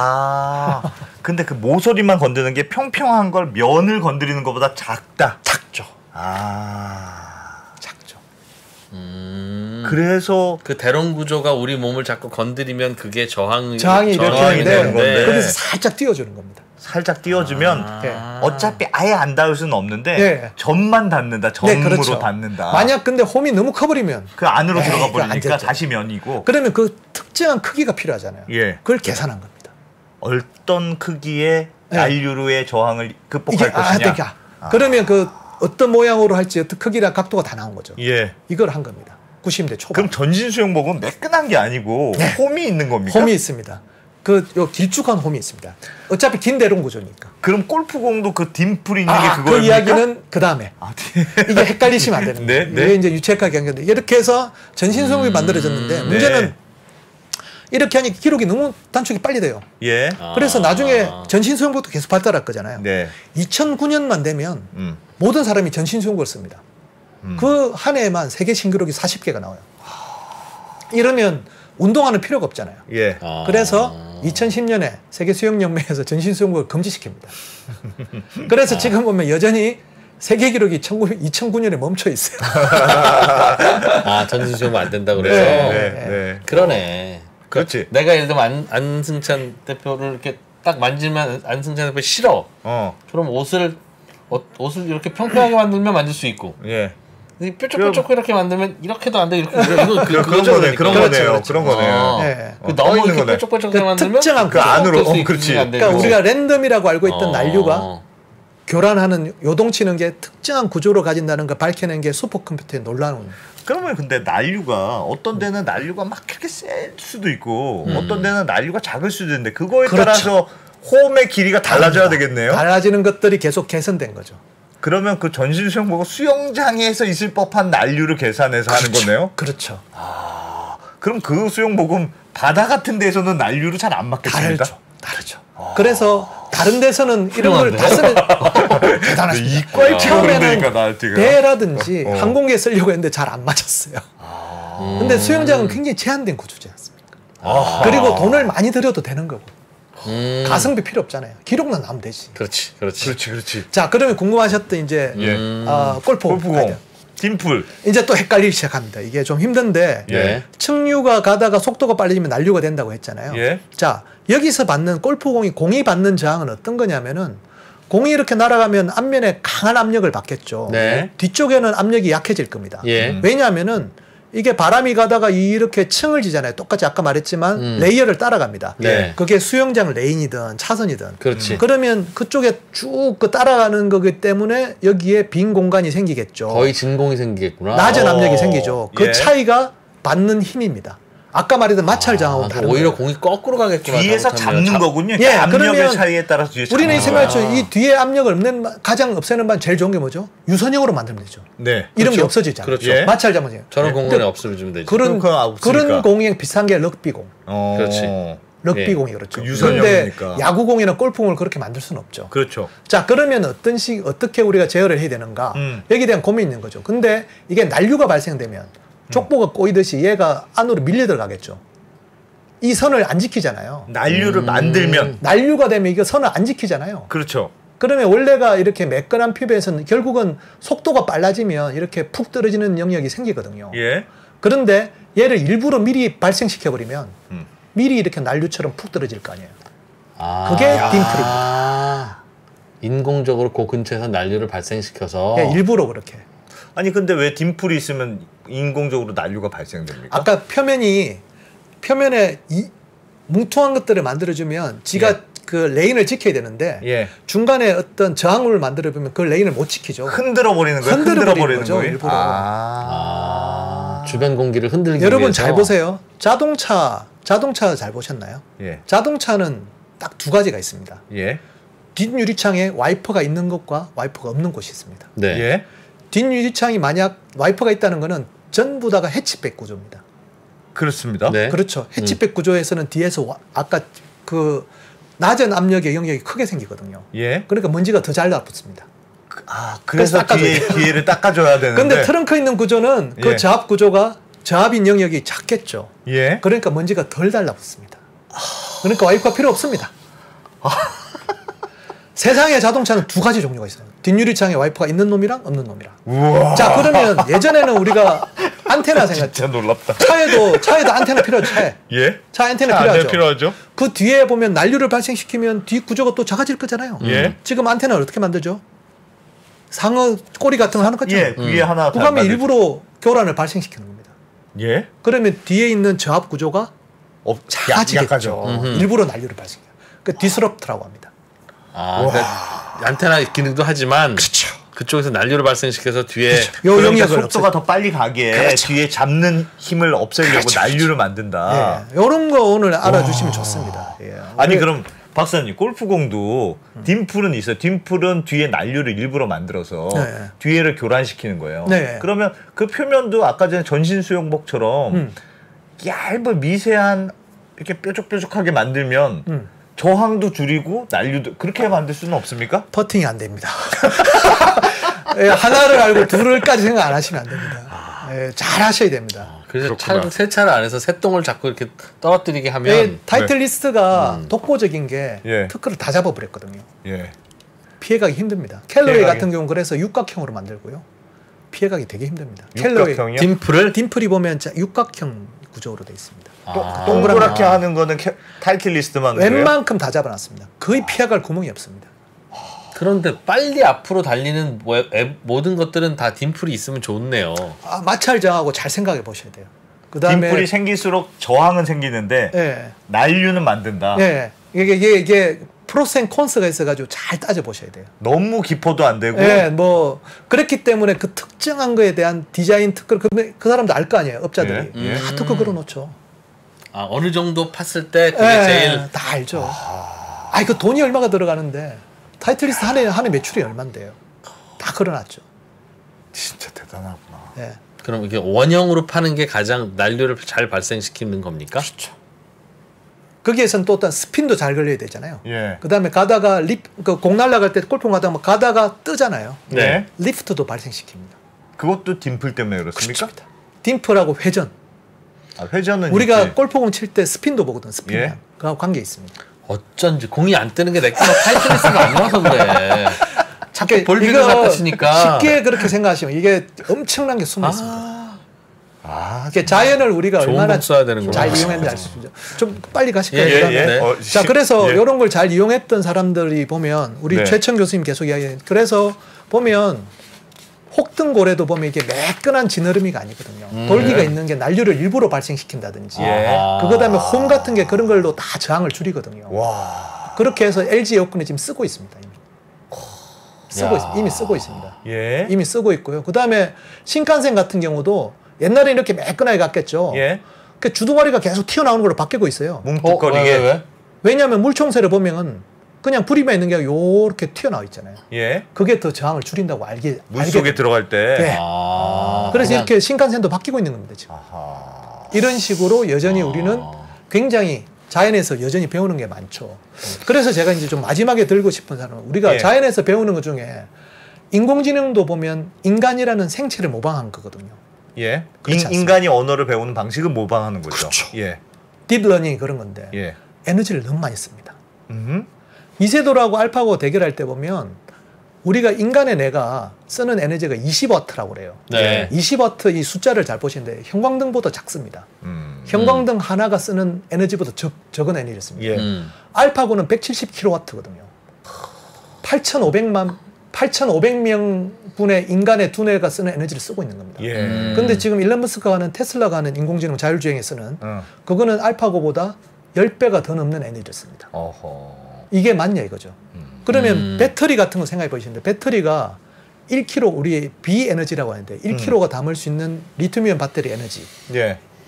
근데 그 모서리만 건드는 게 평평한 걸 면을 건드리는 것보다 작다. 작죠. 작죠. 그래서 그 대롱 구조가 우리 몸을 자꾸 건드리면 그게 저항이 이렇게 되는 건데. 그래서 살짝 띄워주는 겁니다. 살짝 띄워주면 어차피 아예 안 닿을 수는 없는데 점만 닿는다. 점으로 그렇죠. 닿는다. 만약 근데 홈이 너무 커버리면 그 안으로 들어가 버리니까 다시 면이고. 그러면 그 특정한 크기가 필요하잖아요. 그걸 계산한 겁니다. 어떤 크기의 난류의 저항을 극복할 것이냐. 그러면 그 어떤 모양으로 할지 어떤 크기랑 각도가 다 나온 거죠. 이걸 한 겁니다. 90년대 초반. 그럼 전신 수영복은 매끈한 게 아니고 홈이 있는 겁니까? 홈이 있습니다. 요 길쭉한 홈이 있습니다. 어차피 긴 대롱 구조니까. 그럼 골프공도 그 딤플이 있는 게 그거입니까? 그 이야기는 그 다음에. 이게 헷갈리시면 안 되는 거예요. 이게 이제 유체학하게 한 건데 이렇게 해서 전신 수영복이 만들어졌는데 문제는 이렇게 하니 기록이 너무 단축이 빨리 돼요. 그래서 나중에 전신 수영복도 계속 발달할 거잖아요. 2009년만 되면 모든 사람이 전신 수영복을 씁니다. 그 한 해에만 세계 신기록이 40개가 나와요. 이러면 운동하는 필요가 없잖아요. 그래서 2010년에 세계 수영연맹에서 전신 수영복을 금지시킵니다. 그래서 지금 보면 여전히 세계 기록이 2009년에 멈춰 있어요. 전신 수영복 안 된다 그래서. 그러네. 그렇지. 내가 예를 들면 안승찬 대표를 이렇게 딱 만지면 안승찬 대표 싫어. 그럼 옷을 이렇게 평평하게 만들면 만질 수 있고. 뾰족뾰족 이렇게 만들면 이렇게도 안 돼. 이렇게 그런 거네요. 너무 이렇게 뾰족뾰족하게 만들면 특정한 그 안으로 그렇지. 그러니까 우리가 랜덤이라고 알고 있던 난류가 교란하는 요동치는 게 특정한 구조를 가진다는 걸 밝혀낸 게 슈퍼컴퓨터의 놀라운. 그러면 근데 난류가 어떤 데는 난류가 막 그렇게 셀 수도 있고 어떤 데는 난류가 작을 수도 있는데 그거에 따라서 홈의 길이가 달라져야 되겠네요. 달라지는 것들이 계속 개선된 거죠. 그러면 그 전신 수영복은 수영장에서 있을 법한 난류를 계산해서 하는 거네요? 그렇죠. 그럼 그 수영복은 바다 같은 데서는 난류로 잘 안 맞겠습니까? 다르죠. 그래서 다른 데서는 이런 걸 다 쓰면 대단하십니다. 이과에 처음에는 배라든지 항공기에 쓰려고 했는데 잘 안 맞았어요. 근데 수영장은 굉장히 제한된 구조지 않습니까? 그리고 돈을 많이 들여도 되는 거고. 가성비 필요 없잖아요. 기록만 나오면 되지. 그렇지. 자, 그러면 궁금하셨던 이제 골프공, 딤플. 이제 또 헷갈리기 시작합니다. 이게 좀 힘든데 측류가 가다가 속도가 빨라지면 난류가 된다고 했잖아요. 자, 여기서 받는 공이 받는 저항은 어떤 거냐면은 공이 이렇게 날아가면 앞면에 강한 압력을 받겠죠. 뒤쪽에는 압력이 약해질 겁니다. 왜냐하면은 이게 바람이 가다가 이렇게 층을 지잖아요. 똑같이 아까 말했지만 레이어를 따라갑니다. 그게 수영장 레인이든 차선이든. 그러면 그쪽에 쭉 따라가는 거기 때문에 여기에 빈 공간이 생기겠죠. 거의 진공이 생기겠구나. 낮은 압력이 생기죠. 그 차이가 받는 힘입니다. 아까 말했던 마찰 저항하고 다른 오히려 거예요. 공이 거꾸로 가겠구나. 뒤에서 잡는 거군요. 압력의 차이에 따라서 뒤에 우리는 생각했죠. 이 뒤에 압력을 가장 없애는 방 제일 좋은 게 뭐죠? 유선형으로 만들면 되죠. 이런 게 없어지잖아요. 마찰 저항이에요. 저런 공간에 없어지면 되죠. 그런 공이 비슷한 게 럭비공. 럭비공이 그렇죠. 그런데 야구공이나 골프공을 그렇게 만들 수는 없죠. 자, 그러면 어떻게 우리가 제어를 해야 되는가? 여기에 대한 고민이 있는 거죠. 근데 이게 난류가 발생되면 족보가 꼬이듯이 얘가 안으로 밀려 들어가겠죠. 이 선을 안 지키잖아요. 난류를 만들면 난류가 되면 이거 선을 안 지키잖아요. 그러면 원래가 이렇게 매끈한 피부에서는 결국은 속도가 빨라지면 이렇게 푹 떨어지는 영역이 생기거든요. 그런데 얘를 일부러 미리 발생시켜 버리면 미리 이렇게 난류처럼 푹 떨어질 거 아니에요. 그게 딤플입니다. 인공적으로 그 근처에서 난류를 발생시켜서 일부러 그렇게. 아니 근데 왜 딤플이 있으면 인공적으로 난류가 발생됩니까? 아까 표면에 뭉퉁한 것들을 만들어주면 지가 그 레인을 지켜야 되는데 중간에 어떤 저항물을 만들어보면 그 레인을 못 지키죠. 흔들어 버리는 거예요. 흔들어 버리는 거죠. 일부러. 주변 공기를 흔들기 여러분 위해서. 잘 보세요. 자동차 잘 보셨나요? 자동차는 딱 두 가지가 있습니다. 뒷유리창에 와이퍼가 있는 것과 와이퍼가 없는 곳이 있습니다. 뒷유리창이 만약 와이퍼가 있다는 것은 전부 다가 해치백 구조입니다. 그렇습니다. 그렇죠. 해치백 구조에서는 뒤에서 아까 그 낮은 압력의 영역이 크게 생기거든요. 그러니까 먼지가 더 잘 붙습니다. 그래서 뒤에를 닦아줘야 되는데. 근데 트렁크 있는 구조는 그 저압 구조가 저압인 영역이 작겠죠. 예. 그러니까 먼지가 덜 달라붙습니다. 그러니까 와이프가 필요 없습니다. 세상에 자동차는 두 가지 종류가 있어요. 뒷유리창에 와이퍼가 있는 놈이랑 없는 놈이랑. 우와. 자, 그러면 예전에는 우리가 안테나 생각. 진짜 놀랍다. 차에도 안테나 필요하죠. 차에. 예? 차 안테나 필요하죠. 그 뒤에 보면 난류를 발생시키면 뒤 구조가 또 작아질 거잖아요. 예? 지금 안테나를 어떻게 만들죠? 상어 꼬리 같은 거 하는 거죠. 예, 위에 하나 그거면 일부러 교란을 발생시키는 겁니다. 예? 그러면 뒤에 있는 저압 구조가 작아지겠죠. 일부러 난류를 발생해요. 그 디스럽트라고 합니다. 그러니까 안테나 기능도 하지만 그렇죠. 그쪽에서 난류를 발생시켜서 뒤에 그러니까 속도가 더 빨리 가게 그렇죠. 뒤에 잡는 힘을 없애려고 그렇죠. 난류를 만든다. 예. 이런 거 오늘 알아주시면 좋습니다. 예. 아니 그럼 박사님 골프공도 딤플은 있어요. 딤플은 뒤에 난류를 일부러 만들어서 뒤에를 교란시키는 거예요. 네. 그러면 그 표면도 아까 전에 전신 수영복처럼 얇은 미세한 이렇게 뾰족뾰족하게 만들면 저항도 줄이고 난류도 그렇게 만들 수는 없습니까? 퍼팅이 안 됩니다. 예, 하나를 알고 둘을까지 생각 안 하시면 안 됩니다. 예, 잘 하셔야 됩니다. 그래서 세차를 안 해서 새똥을 자꾸 이렇게 떨어뜨리게 하면 예, 타이틀리스트가 독보적인 게 특허를 다 잡아버렸거든요. 예. 피해가기 힘듭니다. 캘러웨이 같은 경우는 그래서 육각형으로 만들고요. 피해가기 되게 힘듭니다. 육각형이요? 딤플이 보면 육각형 구조로 되어 있습니다. 동그랗게 하는 거는 타이틀리스트만 웬만큼 다 잡아놨습니다. 거의 피해갈 구멍이 없습니다. 그런데 빨리 앞으로 달리는 모든 것들은 다 딤플이 있으면 좋네요. 마찰 저항하고 잘 생각해 보셔야 돼요. 그다음에 딤플이 생길수록 저항은 생기는데 난류는 만든다. 이게 프로스 콘스가 있어가지고 잘 따져 보셔야 돼요. 너무 깊어도 안 되고. 뭐 그렇기 때문에 그 특정한 거에 대한 디자인 특허 그 사람도 알 거 아니에요. 업자들이 다 특허 걸어놓죠. 어느 정도 팠을 때 그게 제일 다 알죠. 그 돈이 얼마가 들어가는데 타이틀리스트 한 해 매출이 얼마인데요. 다 걸어놨죠. 진짜 대단하구나. 그럼 이게 원형으로 파는 게 가장 난류를 잘 발생시키는 겁니까? 그렇죠. 거기에서는 또 어떤 스핀도 잘 걸려야 되잖아요. 그다음에 가다가 공 날아갈 때 골프 가다가 뜨잖아요. 리프트도 발생시킵니다. 그것도 딤플 때문에 그렇습니까? 그렇습니다. 딤플하고 회전. 회전은 우리가 있지. 골프공 칠 때 스핀도 보거든. 스핀. 그하고 관계 있습니다. 어쩐지 공이 안 뜨는 게 내가 타이틀리스트가 아니라서 그래. 자꾸 볼빅을 갖다 치니까 쉽게 그렇게 생각하시면 이게 엄청난 게 숨어 있습니다. 이게 자연을 우리가 얼마나 잘 이용했는지 알 수 있죠. 좀 빨리 가실까요? 자, 그래서 이런 걸 잘 이용했던 사람들이 보면 우리 최천 교수님 계속 이야기해요. 그래서 보면 혹등고래도 보면 이게 매끈한 지느러미가 아니거든요. 돌기가 있는 게 난류를 일부러 발생시킨다든지 그거 다음에 홈 같은 게 그런 걸로 다 저항을 줄이거든요. 그렇게 해서 LG 에어컨이 지금 쓰고 있습니다. 이미 쓰고 있습니다. 이미 쓰고 있고요. 그 다음에 신칸센 같은 경우도 옛날에 이렇게 매끈하게 갔겠죠. 그 주둥아리가 계속 튀어나오는 걸로 바뀌고 있어요. 뭉툭거리게. 왜냐하면 물총새를 보면 그냥 부리만 있는 게 요렇게 튀어나와 있잖아요. 그게 더 저항을 줄인다고 물속에 들어갈 때. 그래서 이렇게 신칸센도 바뀌고 있는 겁니다. 지금. 이런 식으로 여전히 우리는 굉장히 자연에서 여전히 배우는 게 많죠. 그래서 제가 이제 좀 마지막에 들고 싶은 사람은 우리가 자연에서 배우는 것 중에 인공지능도 보면 인간이라는 생체를 모방한 거거든요. 인간이 언어를 배우는 방식을 모방하는 거죠. 그렇죠. 딥러닝이 그런 건데 에너지를 너무 많이 씁니다. 이세돌하고 알파고 대결할 때 보면 우리가 인간의 뇌가 쓰는 에너지가 20W라고 그래요. 20W 이 숫자를 잘 보시는데 형광등보다 작습니다. 형광등 하나가 쓰는 에너지보다 적은 에너지를 씁니다. 알파고는 170kW거든요. 8,500명분의 인간의 두뇌가 쓰는 에너지를 쓰고 있는 겁니다. 근데 지금 일론 머스크가 하는 테슬라가 하는 인공지능 자율주행에 쓰는 그거는 알파고보다 10배가 더 넘는 에너지를 씁니다. 이게 맞냐 이거죠. 그러면 배터리 같은 거 생각해 보시는데 배터리가 1kg 우리 비에너지라고 하는데 1kg가 담을 수 있는 리튬이온 배터리 에너지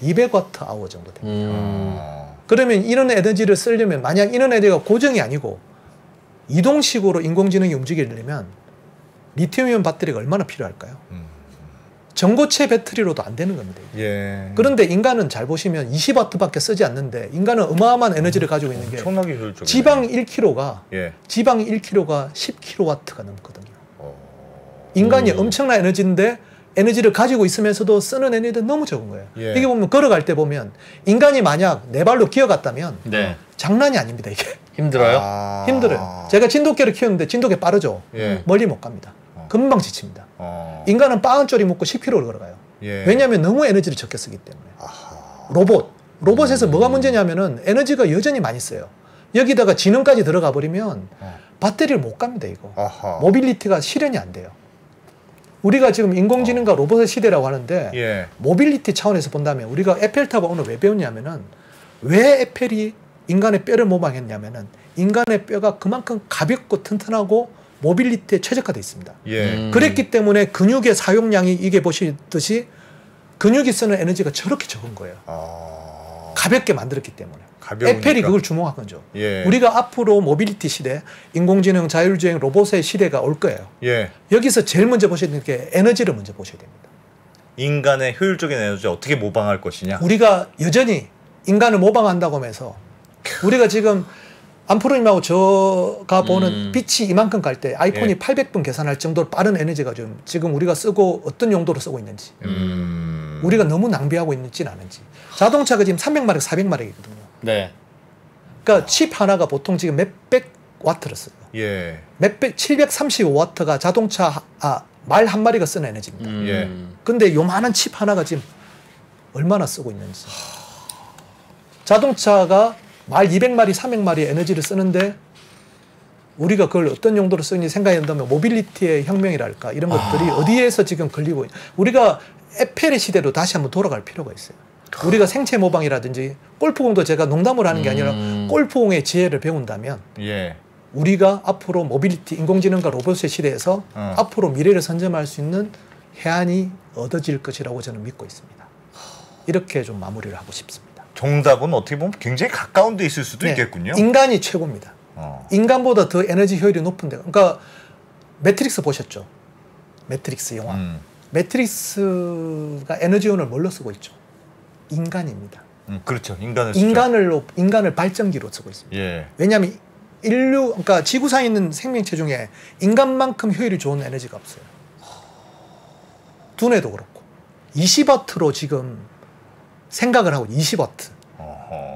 200Wh 정도 됩니다. 그러면 이런 에너지를 쓰려면 만약 이런 에너지가 고정이 아니고 이동식으로 인공지능이 움직이려면 리튬이온 배터리가 얼마나 필요할까요? 전고체 배터리로도 안 되는 겁니다. 그런데 인간은 잘 보시면 20W밖에 쓰지 않는데 인간은 어마어마한 에너지를 가지고 있는 게 지방 1kg가 10kg가 넘거든요. 인간이 엄청난 에너지인데 에너지를 가지고 있으면서도 쓰는 에너지가 너무 적은 거예요. 예. 이게 보면 걸어갈 때 보면 인간이 만약 네 발로 기어갔다면 네. 장난이 아닙니다. 이게 힘들어요? 힘들어요. 제가 진돗개를 키우는데 진돗개 빠르죠. 예. 멀리 못 갑니다. 금방 지칩니다. 인간은 빠은쪼리 묶고 10km를 걸어가요. 예. 왜냐하면 너무 에너지를 적게 쓰기 때문에. 로봇에서 뭐가 문제냐면은 에너지가 여전히 많이 써요. 여기다가 지능까지 들어가 버리면 배터리를 못 갑니다. 이거 모빌리티가 실현이 안 돼요. 우리가 지금 인공지능과 로봇의 시대라고 하는데 예. 모빌리티 차원에서 본다면 우리가 에펠탑을 오늘 왜 배웠냐면은 왜 에펠이 인간의 뼈를 모방했냐면은 인간의 뼈가 그만큼 가볍고 튼튼하고 모빌리티에 최적화되어 있습니다. 예. 그랬기 때문에 근육의 사용량이 이게 보시듯이 근육이 쓰는 에너지가 저렇게 적은 거예요. 가볍게 만들었기 때문에. 가벼우니까. 에펠이 그걸 주목한 거죠. 예. 우리가 앞으로 모빌리티 시대, 인공지능, 자율주행, 로봇의 시대가 올 거예요. 예. 여기서 제일 먼저 보셔야 되는 게 에너지를 먼저 보셔야 됩니다. 인간의 효율적인 에너지 어떻게 모방할 것이냐. 우리가 여전히 인간을 모방한다고 하면서 우리가 지금 안프로님하고 저가 보는 빛이 이만큼 갈 때 아이폰이 예. 800분 계산할 정도로 빠른 에너지가 좀 지금 우리가 쓰고 어떤 용도로 쓰고 있는지 우리가 너무 낭비하고 있는지는 않은지. 자동차가 지금 300마력, 400마력이거든요. 네. 그러니까 칩 하나가 보통 지금 몇백 와트를 써요. 예. 몇백 735와트가 자동차 말 한 마리가 쓰는 에너지입니다. 예. 근데 요만한 칩 하나가 지금 얼마나 쓰고 있는지. 자동차가 말 200마리, 300마리의 에너지를 쓰는데 우리가 그걸 어떤 용도로 쓰는지 생각해 본다면 모빌리티의 혁명이랄까 이런 것들이 어디에서 지금 걸리고 우리가 에펠의 시대로 다시 한번 돌아갈 필요가 있어요. 우리가 생체 모방이라든지 골프공도 제가 농담을 하는 게 아니라 골프공의 지혜를 배운다면 예. 우리가 앞으로 모빌리티, 인공지능과 로봇의 시대에서 앞으로 미래를 선점할 수 있는 해안이 얻어질 것이라고 저는 믿고 있습니다. 이렇게 좀 마무리를 하고 싶습니다. 정답은 어떻게 보면 굉장히 가까운 데 있을 수도 네. 있겠군요. 인간이 최고입니다. 인간보다 더 에너지 효율이 높은데 그러니까 매트릭스 보셨죠? 매트릭스 영화. 매트릭스가 에너지원을 뭘로 쓰고 있죠? 인간입니다. 그렇죠. 인간을 발전기로 쓰고 있습니다. 예. 왜냐하면 그러니까 지구상에 있는 생명체 중에 인간만큼 효율이 좋은 에너지가 없어요. 두뇌도 그렇고 20와트로 지금 생각을 하고 20와트.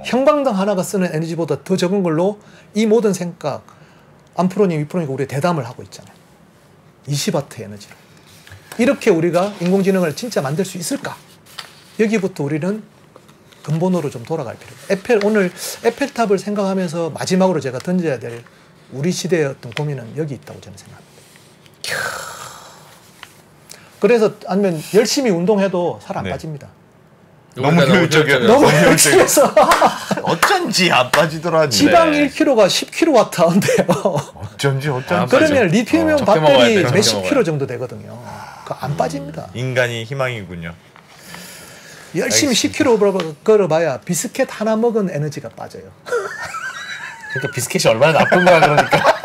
형광등 하나가 쓰는 에너지보다 더 적은 걸로 이 모든 생각 안프로님, 위프로님 우리 대담을 하고 있잖아요. 20와트 에너지로. 이렇게 우리가 인공지능을 진짜 만들 수 있을까? 여기부터 우리는 근본으로 좀 돌아갈 필요가. 오늘 에펠탑을 생각하면서 마지막으로 제가 던져야 될 우리 시대의 어떤 고민은 여기 있다고 저는 생각합니다. 그래서 아니면 열심히 운동해도 살 안 네. 빠집니다. 너무 효율적이야. 너무 효율적이어서 어쩐지 안 빠지더라. 지방 1kg가 10kW 하는데요. 어쩐지. 그러면 리튬이온 배터리 몇십 킬로 정도 되거든요. 안 빠집니다. 인간이 희망이군요. 열심히 10km 걸어봐야 비스켓 하나 먹은 에너지가 빠져요. 그러니까 비스켓이 얼마나 나쁜 거야 그러니까.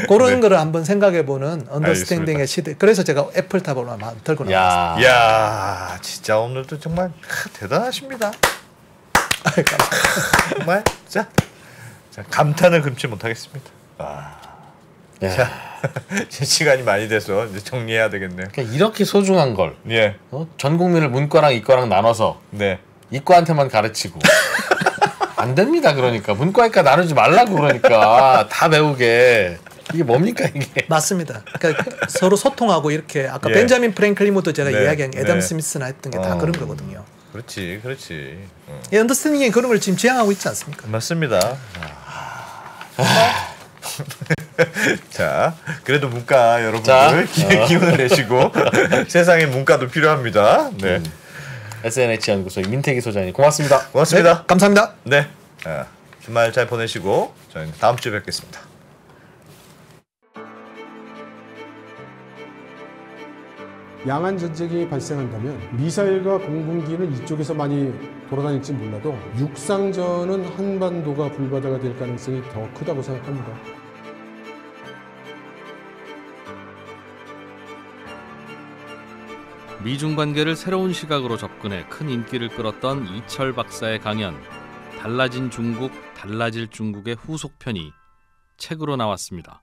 그런 네. 거를 한번 생각해보는 언더스탠딩의 시대. 그래서 제가 애플탑을 들고 나왔습니다. 이야, 진짜 오늘도 정말 대단하십니다. 정말 자 감탄을 금치 못하겠습니다. 자, 시간이 많이 돼서 이제 정리해야 되겠네요. 그러니까 이렇게 소중한 걸 예. 전 국민을 문과랑 이과랑 나눠서 네. 이과한테만 가르치고 안 됩니다. 그러니까 문과이과 나누지 말라고 그러니까 다 배우게. 이게 뭡니까 이게? 맞습니다. 그러니까 서로 소통하고 이렇게 아까 예. 벤자민 프랭클린부터 제가 네. 이야기한 애덤 네. 스미스나 했던 게 다 그런 거거든요. 그렇지. 예, 언더스탠딩이 그런 걸 지금 지향하고 있지 않습니까? 맞습니다. 자, 그래도 문과 여러분들 기운을 내시고 세상에 문과도 필요합니다. 네. SNH 연구소의 민태기 소장님 고맙습니다. 고맙습니다. 네, 감사합니다. 네, 주말 잘 보내시고 저희는 다음 주에 뵙겠습니다. 양안 전쟁이 발생한다면 미사일과 공군기는 이쪽에서 많이 돌아다닐지 몰라도 육상전은 한반도가 불바다가 될 가능성이 더 크다고 생각합니다. 미중 관계를 새로운 시각으로 접근해 큰 인기를 끌었던 이철 박사의 강연 달라진 중국, 달라질 중국의 후속편이 책으로 나왔습니다.